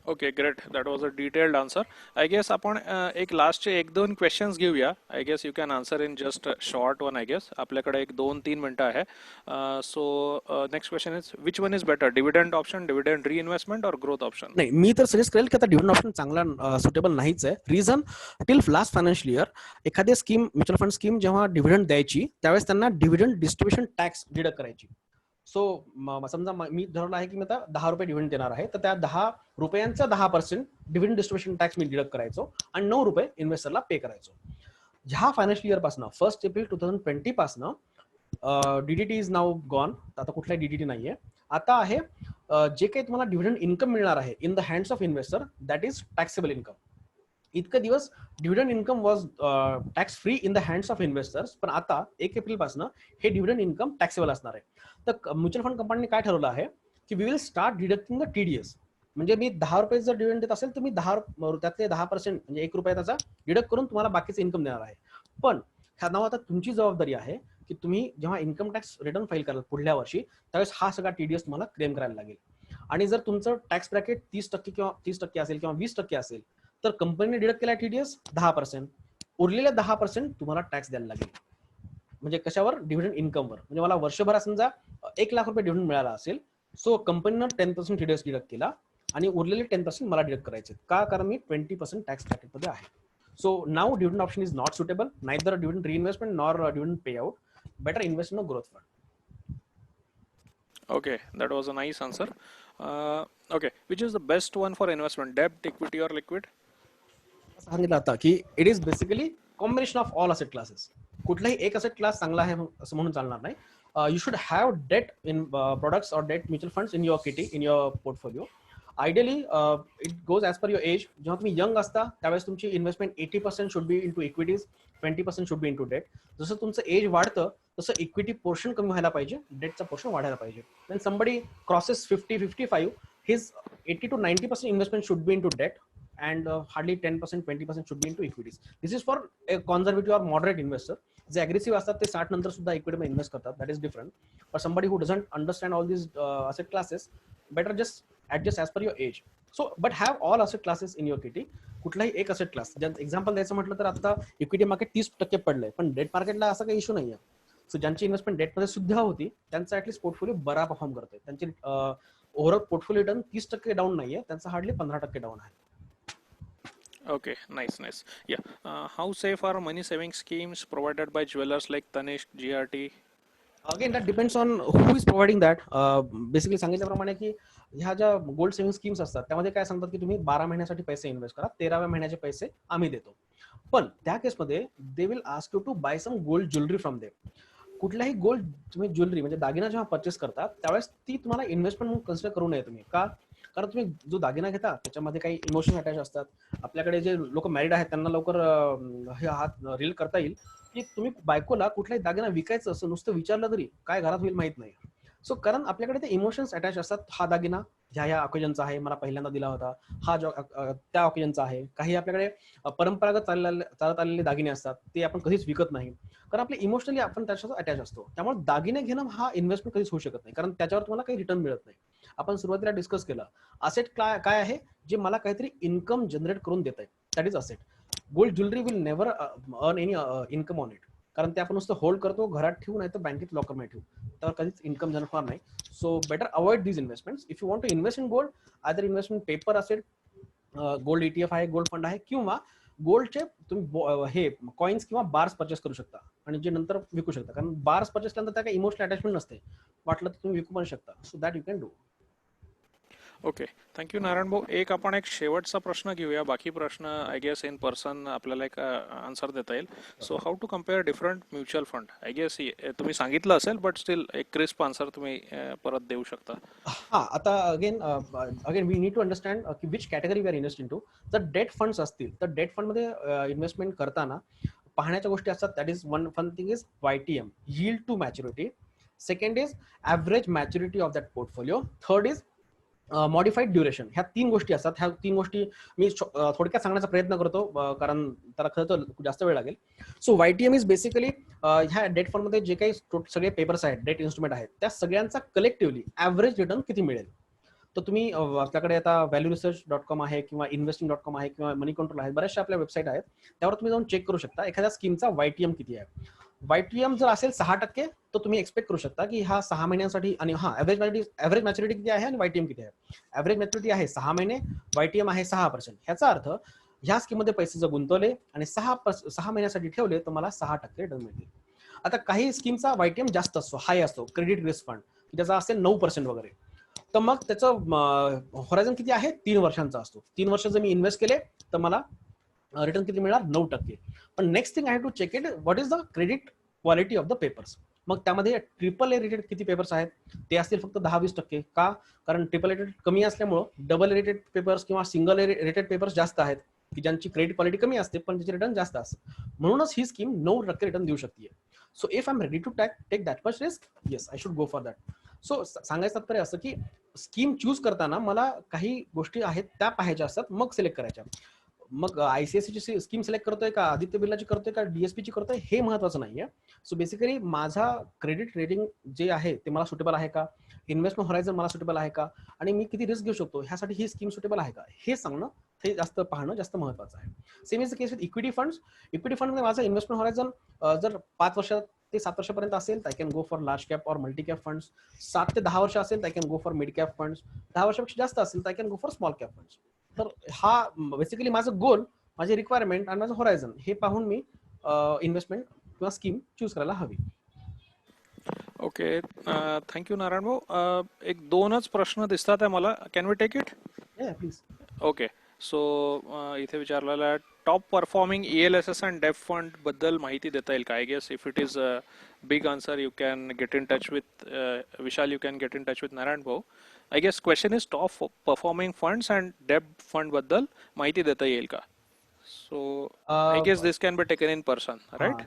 Okay, great. That was a detailed answer. I guess आपण एक लास्टचे 1-2 questions घेऊया. I guess you can answer in just a short one, I guess. आपल्याकडे 1-2-3 मिनिटं आहे. So next question is, which one is better? Dividend option, dividend reinvestment or growth option? नाही, मी तर suggest करेल की आता डिव्हिडंड ऑप्शन चांगला सुटेबल नाहीच आहे. Reason, till last financial year एखादी स्कीम, म्युच्युअल फंड स्कीम जेव्हा डिव्हिडंड द्यायची त्यावेळेस त्यांना डिव्हिडंड डिस्ट्रीब्युशन टॅक्स डिडक्ट करायची. सो समजा मी ठरवलं आहे की मी आता 10 रुपये डिव्हिडंड देणार आहे, तर त्या 10 रुपयांचा 10% डिव्हिडंड डिस्ट्रीब्युशन टॅक्स मी डिडक्ट करायचो आणि 9 रुपये इन्व्हेस्टरला पे करायचो. ह्या फायनान्शियल इयर पासून 1 एप्रिल 2020 पासून DDT इज नाऊ गॉन. आता कुठलाही DDT नाहीये. आता आहे जे काही तुम्हाला डिव्हिडंड इन्कम मिळणार आहे in the hands of investor, that is taxable income. इतके दिवस dividend income was tax free in the hands of investors, पण आता 1 एप्रिल पासून हे डिव्हिडंड इन्कम टॅक्सेबल असणार आहे. तर म्युच्युअल फंड कंपनीने काय ठरवलं आहे की we will start deducting the TDS. म्हणजे मी 10 रुपये जर डिव्हिडंड देत असेल तर मी 10 त्यातले 10% म्हणजे 1 रुपया त्याचा डिडक्ट करून तुम्हाला बाकीचे इन्कम देणार आहे. पण ह्या नाव आता तुमची जबाबदारी आहे की तुम्ही जेव्हा इन्कम टॅक्स रिटर्न फाईल कराल पुढल्या वर्षी, त्यावेळेस हा सगळा TDS तुम्हाला क्लेम करायला लागेल. आणि जर तुमचं टॅक्स ब्रॅकेट 30% किंवा 30% असेल किंवा 20% असेल तर कंपनीने डिडक्ट केला TDS 10%, उरलेल्या 10% तुम्हाला टॅक्स द्यायला लागेल. म्हणजे कशावर? डिव्हिडंड इन्कमवर. म्हणजे मला वर्षभरात समजा 1 लाख रुपये डिव्हिडंड मिळाला असेल, सो कंपनीनं 10% TDS डिडक्ट केला आणि उरलेले 10% मला डिडक्ट करायचे. का? कारण मी 20% टॅक्स ब्रॅकेटमध्ये आहे. So now dividend option is not suitable, neither a dividend reinvestment nor a dividend payout. Better invest in a growth fund. Okay, that was a nice answer. Okay, which is the best one for investment? Debt, equity or liquid? सांगितलं आता की it is basically combination of all asset classes. कुठलाही एक asset class चांगला आहे असं म्हणून चालणार नाही. You should have debt in products or debt mutual funds in your kitty, in your portfolio. Ideally it goes as per your age. जेव्हा तुम्ही यंग असता त्यावेळेस तुमची investment 80% should be into equities, 20% should be into debt. जसं तुमचं age वाढतं तसं इक्विटी पोर्शन कमी व्हायला पाहिजे, डेटचा पोर्शन वाढायला पाहिजे. Wien somebody crosses 50-55, his 80 to 90% investment should be into debt and hardly 10%, 20% should be into equities. This is for a conservative or moderate investor. जे अग्रेसिव्ह असतात ते 60 नंतर सुद्धा इक्विटीमध्ये इन्व्हेस्ट करतात, that is different. For somebody who doesn't understand all this asset classes, better just adjust as per your age. So but have all asset classes in your kitty. कुठलाही एक asset class, example द्यायचं म्हटलं तर आता equity market 30% पडलंय, पण date मार्केटला असा काही इश्यू नाहीये. सो ज्यांची इन्व्हेस्टमेंट डेटमध्ये सुद्धा होती त्यांचा ऍटलीस्ट पोर्टफोलिओ बरा परफॉर्म करतोय. त्यांची ओव्हरऑल पोर्टफोलिओ रिटर्न 30% डाऊन नाहीये, त्यांचा हार्डली 15% डाऊन आहे. Okay, nice. Yeah. How safe are money saving schemes provided by jewelers like Tanishq, GRT? Again that depends on who is providing that. Basically सांगितल्याप्रमाणे की ह्या ज्या gold saving schemes असतात त्यामध्ये काय सांगतात की तुम्ही 12 महिन्यासाठी पैसे इन्व्हेस्ट करा, 13व्या महिन्याचे पैसे आम्ही देतो. पण त्या केसमध्ये they will ask you to buy some gold jewellery from them. कुठल्याही गोल्ड तुम्ही ज्वेलरी म्हणजे दागिना जेव्हा परचेस करता त्यावेळेस ती तुम्हाला इन्व्हेस्टमेंट म्हणून कन्सिडर करू नये तुम्ही. का? कारण तुम्ही जो दागिना घेता त्याच्यामध्ये काही इमोशन अटॅच असतात. आपल्याकडे जे लोक मॅरिड आहेत त्यांना लवकर हे हात रील करता येईल की तुम्ही बायकोला कुठलाही दागिना विकायचं असं नुसतं विचारलं तरी काय घरात होईल माहित नाही. सो कारण आपल्याकडे ते इमोशन्स अटॅच असतात. हा दागिना ह्या ऑकेजनचा आहे, मला पहिल्यांदा दिला होता, हा त्या ऑकेजनचा आहे. काही आपल्याकडे परंपरागत चालत आलेले दागिने असतात, ते आपण कधीच विकत नाही, कारण आपले इमोशनली आपण त्याच्यासोबत अटॅच असतो. त्यामुळे दागिने घेणं हा इन्व्हेस्टमेंट कधीच होऊ शकत नाही, कारण त्याच्यावर तुम्हाला काही रिटर्न मिळत नाही. आपण सुरुवातीला डिस्कस केलं, असेट काय आहे, जे मला काहीतरी इन्कम जनरेट करून देत आहे, that is asset. Gold jewellery will never earn any income on it, कारण ते आपण नुसतं होल्ड करतो, घरात ठेवू, नाही तर बँकेत लॉकर मध्ये ठेवू, तर कधीच इन्कम जनरेट होणार नाही. So better avoid these investments. If you want to invest in gold, other investment paper असेल, गोल्ड ETF आहे, गोल्ड फंड आहे, किंवा गोल्डचे तुम्ही हे कॉइन्स किंवा बार्स परचेस करू शकता आणि जे नंतर विकू शकता, कारण बार्स परचेस केल्यानंतर त्या काही इमोशनल अटॅचमेंट नसते, वाटलं तर तुम्ही विकू पण शकता. So that you can do. Okay, thank you Narayan भाऊ. आपण एक शेवटचा प्रश्न घेऊया. बाकी प्रश्न आय गेस इन पर्सन आपल्याला एक आन्सर देता येईल. So how to compare different mutual fund? I guess तुम्ही सांगितलं असेल, बट स्टील एक क्रिस्प आन्सर तुम्ही परत देऊ शकता. हा, आता again we need to understand की which category we are investing to. जर डेट फंड्स असतील तर डेट फंड मध्ये इन्व्हेस्टमेंट करताना पाहण्याच्या गोष्टी असतात. That is one thing is YTM, yield to maturity. Second is average maturity of that portfolio. Third is modified duration. ह्या 3 गोष्टी असतात. ह्या 3 गोष्टी मी थोडक्यात सांगण्याचा प्रयत्न करतो, कारण त्याला खरं तर जास्त वेळ लागेल. सो YTM इज बेसिकली ह्या डेट फंडमध्ये जे काही सगळे पेपर्स आहेत, डेट इन्स्ट्रुमेंट आहेत, त्या सगळ्यांचा कलेक्टिव्हली ॲव्हरेज रिटर्न किती मिळेल. तर तुम्ही आपल्याकडे आता व्हॅल्यूरिसर्च.com आहे, किंवा investing.com आहे, किंवा मनी कंट्रोल आहे, बऱ्याचशा आपल्या वेबसाईट आहेत, त्यावर तुम्ही जाऊन चेक करू शकता एखाद्या स्कीमचा YTM किती आहे. YTM जर असेल 6%, तर तुम्ही एक्सपेक्ट करू शकता की हा 6 महिन्यांसाठी, आणि हा ॲव्हरेज मॅच्युरिटी किती आहे आणि YTM किती आहे. ॲव्हरेज मॅच्युरिटी आहे 6 महिने, YTM आहे 6%. ह्याचा अर्थ ह्या स्कीममध्ये पैसे जर गुंतवले आणि 6 महिन्यासाठी ठेवले तर मला 6% रिटर्न मिळतील. आता काही स्कीमचा YTM जास्त असतो, हाय असतो, क्रेडिट रिस्क फंड, त्याचा असेल 9% वगैरे, तर मग त्याचं होरायझन किती आहे, 3 वर्षांचा असतो. 3 वर्ष जर मी इन्व्हेस्ट केले तर मला रिटर्न किती मिळणार, 9%. पण next thing I have to check it, what is the credit quality of the papers. मग त्यामध्ये AAA रेटेड किती पेपर्स आहेत, ते असतील फक्त 10-20%. का? कारण AAA रेटेड कमी असल्यामुळं डबल रेटेड पेपर्स किंवा सिंगल रेटेड पेपर्स जास्त आहेत, की ज्यांची क्रेडिट क्वालिटी कमी असते पण त्याचे रिटर्न जास्त असते. म्हणूनच ही स्कीम 9% रिटर्न देऊ शकते. So if I am ready to take that much risk, yes I should go for that. So सांगायचं तात्पर्य असं की स्कीम चूज करताना मला काही गोष्टी आहेत त्या पाहायच्या असतात, मग सिलेक्ट करायच्या. मग ICICI स्कीम सिलेक्ट करतोय का, आदित्य बिर्लाची करतोय का, DSP ची करतोय, हे महत्वाचं नाहीये. सो बेसिकली माझा क्रेडिट रेटिंग जे आहे ते मला सुटेबल आहे का, इन्व्हेस्टमेंट होरायझन मला सुटेबल आहे का, आणि मी किती रिस्क घेऊ शकतो, ह्यासाठी ही स्कीम सुटेबल आहे का, हे सांगणं, हे जास्त पाहणं जास्त महत्वाचं आहे. Same is the case with equity funds. Equity फंडमध्ये माझं इन्व्हेस्टमेंट होरायझन जर 5 वर्ष ते 7 वर्षापर्यंत असेल, I can go for large cap और मल्टी कॅप फंड्स. 7 ते 10 वर्ष असेल, I can go for mid cap funds. 10 वर्षापेक्षा जास्त असेल तर I can go for small cap funds. तर हा बेसिकली माझं गोल, माझी रिक्वायरमेंट आणि माझं होरायझन हे पाहून मी इन्व्हेस्टमेंट किंवा स्कीम चूज करायला हवी. ओके, थँक्यू नारायण भाऊ. एक 2च प्रश्न दिसतात आहे मला. Can we take it? Please. Okay, so इथे विचारलेलं आहे, top performing ELSS and debt fund बद्दल माहिती देता येईल का? I guess if it is big answer, you can get in touch with Vishal, you can get in touch with Narayan bhau. I guess question is top performing funds and debt fund बद्दल माहिती देता येईल का? So I guess this can be taken in person, right?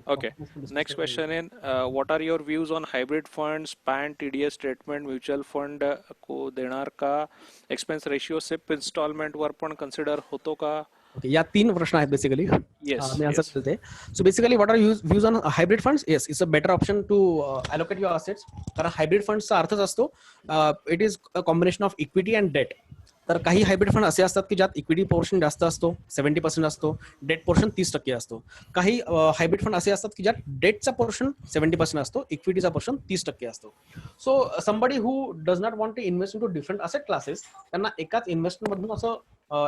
Okay. Next question in, what are your views on hybrid funds, PAN, TDS statement, mutual fund को देणार का, expense ratio SIP installment वर पण consider होतो का? Okay, या 3 प्रश्न आहेत बेसिकली. Yes. मी आन्सर देते. So basically what are views on hybrid funds? Yes, it's a better option to allocate your assets. कारण हायब्रिड फंड्सचा अर्थच असतो it is a combination of equity and debt. तर काही हायब्रिड फंड असे असतात की ज्यात इक्विटी पोर्शन जास्त असतो, 70% असतो, डेट पोर्शन 30% असतो. काही हायब्रिड फंड असे असतात की ज्यात डेटचा पोर्शन 70% असतो, इक्विटीचा पोर्शन 30% असतो. So somebody who does not want to invest into different asset classes, त्यांना एकाच इन्व्हेस्टमेंट मधून असं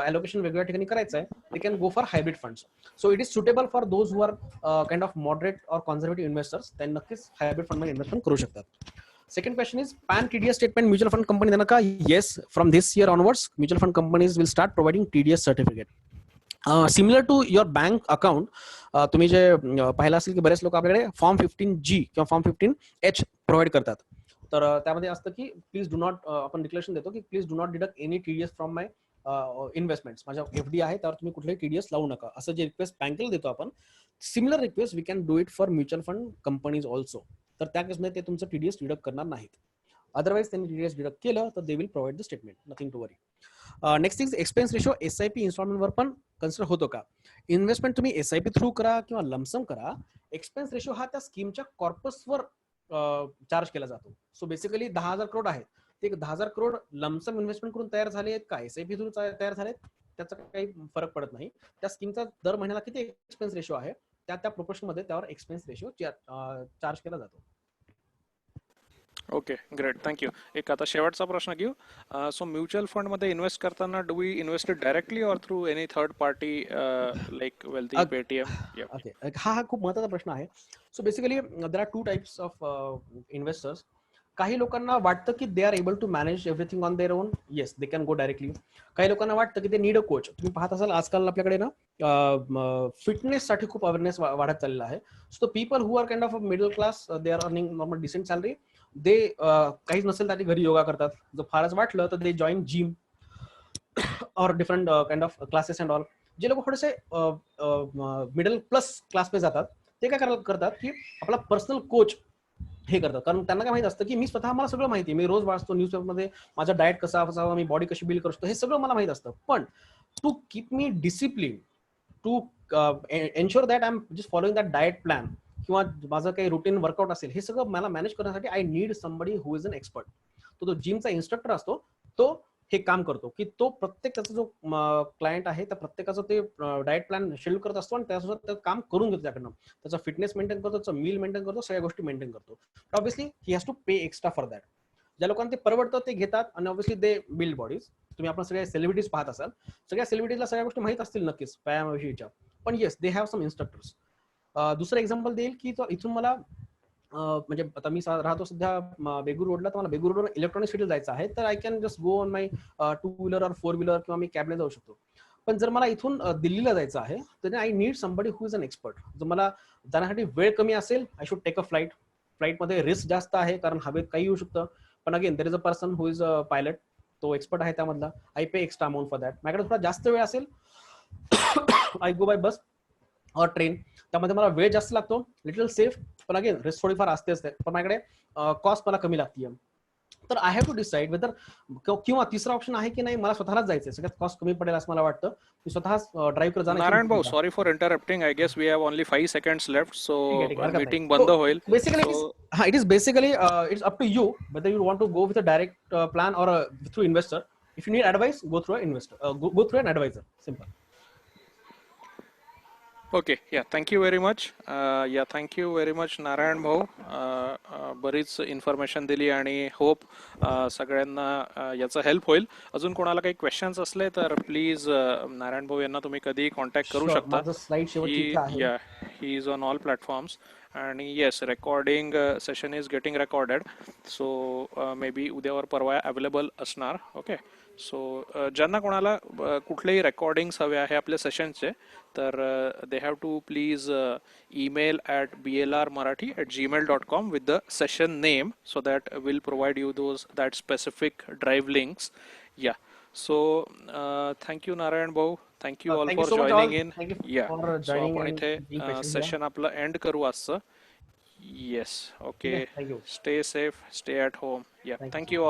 ॲलोकेशन वेगवेगळ्या ठिकाणी करायचं आहे, दे can go for hybrid funds. So it is suitable for those who are kind of moderate और conservative investors, त्यांनी नक्कीच हायब्रिड फंडमध्ये इन्व्हेस्टमेंट करू शकतात. Second question is, PAN TDS statement mutual fund company देणार का? Yes, from this year onwards, mutual fund companies will start providing TDS certificate. Similar to your bank account, तुम्ही जे पाहिलं असेल की बरेच लोक आपल्याकडे फॉर्म 15G किंवा फॉर्म 15H प्रोव्हाइड करतात. तर त्यामध्ये असतं की प्लीज डू नॉट, आपण डिक्लेरेशन देतो की please do not deduct any TDS from my investments. माझ्या एफडी आहे त्यावर तुम्ही कुठलेही टीडीएस लावू नका, असं जे रिक्वेस्ट बँकेला देतो आपण, similar request we can do it for mutual fund companies also. तर त्या केसमध्ये ते तुमचं टीडीएस डिडक्ट करणार नाहीत. अदरवाइज त्यांनी टीडीएस डिडक्ट केलं तर they will provide the statement, nothing to worry. Next is expense ratio. SIP इन्स्टॉलमेंटवर पण कन्सिडर होतो का? इन्व्हेस्टमेंट तुम्ही एसआयपी थ्रू करा किंवा लमसम करा, एक्सपेन्स रेशो हा त्या स्कीमच्या कॉर्पसवर चार्ज केला जातो. सो बेसिकली 10,000 करोड आहेत, ते 10,000 करोड लमसम इन्व्हेस्टमेंट करून तयार झाले आहेत का एसआयपी थ्रू तयार झालेत, त्याचा काही फरक पडत नाही. त्या स्कीमचा दर महिन्याला किती एक्सपेन्स रेशो आहे त्या त्या प्रोपोर्शन मध्ये त्यावर एक्सपेन्स रेशो चार्ज केला जातो. Okay, great, thank you. एक आता शेवटचा प्रश्न घेऊ. सो म्युच्युअल फंड मध्ये इन्व्हेस्ट करताना do we invest directly or through any third party like Wealthy, Paytm? Okay, हा खूप महत्त्वाचा प्रश्न आहे. So basically there are two types of investors. काही लोकांना वाटतं की they are able to manage everything on their own, yes they can go directly. काही लोकांना वाटतं की ते नीड अ कोच. तुम्ही पाहत असाल आजकाल आपल्याकडे ना फिटनेससाठी खूप अवेअरनेस वाढत चाललेला आहे. So people who are kind of middle class, they are earning normal decent salary, they काहीच नसेल तर घरी योगा करतात. जर फारच वाटलं तर दे जॉईन जिम और different kind of classes and all. जे लोक थोडेसे मिडल प्लस क्लासमध्ये जातात ते काय करतात की आपला पर्सनल कोच हे करतात. कारण त्यांना काय माहिती असतं की मी स्वतः, मला सगळं माहिती आहे, मी रोज वाचतो न्यूजपेपरमध्ये, माझा डाएट कसा असावा, मी बॉडी कशी बिल्ड करू शकतो, हे सगळं मला माहित असतं. पण to keep me discipline, to ensure that I am just following that diet plan किंवा माझं काही रुटीन वर्कआउट असेल, हे सगळं मला मॅनेज करण्यासाठी I need somebody who is an expert. तो जिमचा इन्स्ट्रक्टर असतो, तो हे काम करतो की तो प्रत्येक त्याचा जो क्लायंट आहे त्या प्रत्येकाचं ते डाएट प्लॅन शेड्यूल करत असतो आणि त्यासोबत ते काम करून घेतो. त्याकडनं त्याचा फिटनेस मेंटेन करतो, त्याचा मील मेंटेन करतो, सगळ्या गोष्टी मेंटेन करतो. Obviously he has to pay extra for that. ज्या लोकांना ते परवडतं ते घेतात आणि ऑब्व्हियसली दे बिल्ड बॉडीज. तुम्ही आपण सगळ्या सेलिब्रिटीज पाहत असाल, सगळ्या सेलिब्रिटीजला सगळ्या गोष्टी माहित असतील नक्कीच व्यायामाविषयीच्या, पण येस दे हॅव सम इन्स्ट्रक्टर्स. दुसरं एक्झाम्पल देईल की इथून मला म्हणजे आता मी राहतो सध्या बेगूर रोडला, तर मला बेगूर रोड इलेक्ट्रॉनिक सिटीला जायचं आहे, तर I can just go on my two wheeler और फोर व्हीलर किंवा मी कॅबने जाऊ शकतो. पण जर मला इथून दिल्लीला जायचं आहे तर I need somebody who is an expert. जर मला जाण्यासाठी वेळ कमी असेल, I should take a flight. फ्लाईटमध्ये रिस्क जास्त आहे कारण हवेत काही येऊ शकतं, पण again there is a person who is a pilot, तो एक्सपर्ट आहे त्यामधला. I pay extra amount for that. माझ्याकडे थोडा जास्त वेळ असेल, आय गो बाय बस और ट्रेन. त्यामध्ये मला वेळ जास्त लागतो, लिटल सेफ, पण अगेन रिस्क थोडीफार असते. पण माझ्याकडे कॉस्ट मला कमी लागते. तर I have to decide whether, किंवा तिसरा ऑप्शन आहे की नाही मला स्वतःलाच जायचंय, सगळ्यात कॉस्ट कमी पडेल असं मला वाटतं, मी स्वतःच ड्राईव्ह करत नारायण भाऊ, जाणं. Sorry for interrupting. I guess we have only 5 seconds left, so ठीक आहे, हरकत मीटिंग नाही. बंद होईल. Basically it is basically it's up to you whether you want to go with a direct plan or through investor. If you need advice, go through a investor, go through an adviser, simple. Okay, yeah thank you very much. Yeah thank you very much Narayan bhau. बरीच information दिली आणि hope सगळ्यांना याचा help होईल. अजून कोणाला काही questions असले तर प्लीज नारायण भाऊ यांना तुम्ही कधी कॉन्टॅक्ट करू शकता. माझं स्लाइड शेवटची इच्छा आहे. He is on all platforms आणि yes, recording session is getting recorded, so may be उद्या वर परवा अवेलेबल असणार. ओके, सो ज्यांना कोणाला कुठलेही रेकॉर्डिंग्स हवे आहे आपल्या सेशनचे, तर they have to please email at blrmarathi@gmail.com with the session name, so that we'll provide you that specific drive links. Yeah, so thank you Narayan Bhau, thank you all Thank you for so much all. joining in. Thank you Yeah, for so joining आपण and इथे being patient here. Session आपलं end करू आजचं. Yes, ठीक okay, आहे, thank you. Stay safe, stay at home. या, Thank you so thank you.